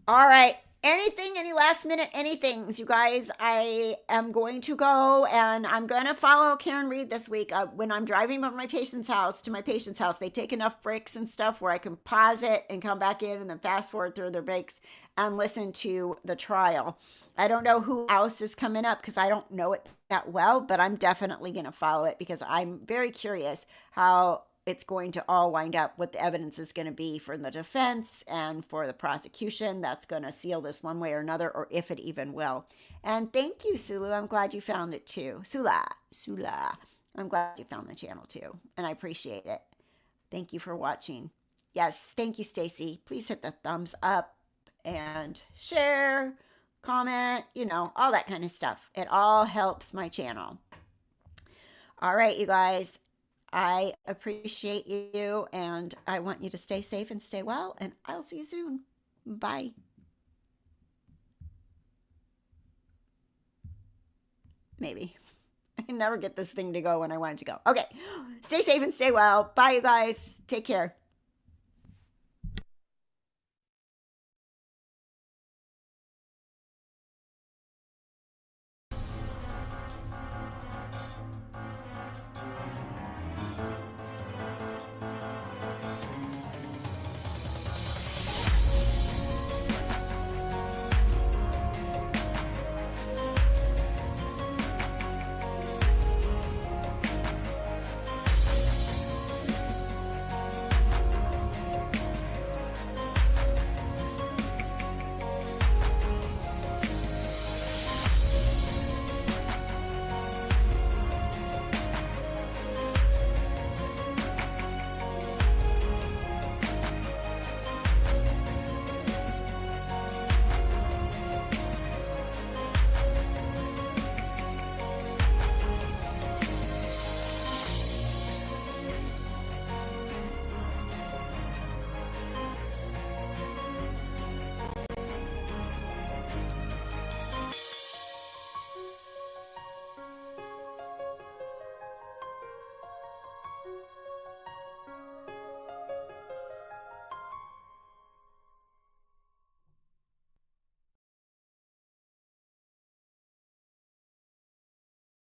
All right. Any last minute anythings, you guys? I am going to go and I'm going to follow Karen Reed this week. When I'm driving from my patient's house to my patient's house, they take enough breaks and stuff where I can pause it and come back in and then fast forward through their breaks and listen to the trial. I don't know who else is coming up because I don't know it that well, but I'm definitely going to follow it because I'm very curious how it's going to all wind up, what the evidence is going to be for the defense and for the prosecution. That's going to seal this one way or another, or if it even will. And thank you, Sulu. I'm glad you found it too. Sula. I'm glad you found the channel too, and I appreciate it. Thank you for watching. Yes, thank you, Stacy. Please hit the thumbs up and share, comment, all that kind of stuff. It all helps my channel. All right, you guys. I appreciate you, and I want you to stay safe and stay well, and I'll see you soon. Bye. Maybe. I never get this thing to go when I want it to go. Okay. Stay safe and stay well. Bye, you guys. Take care.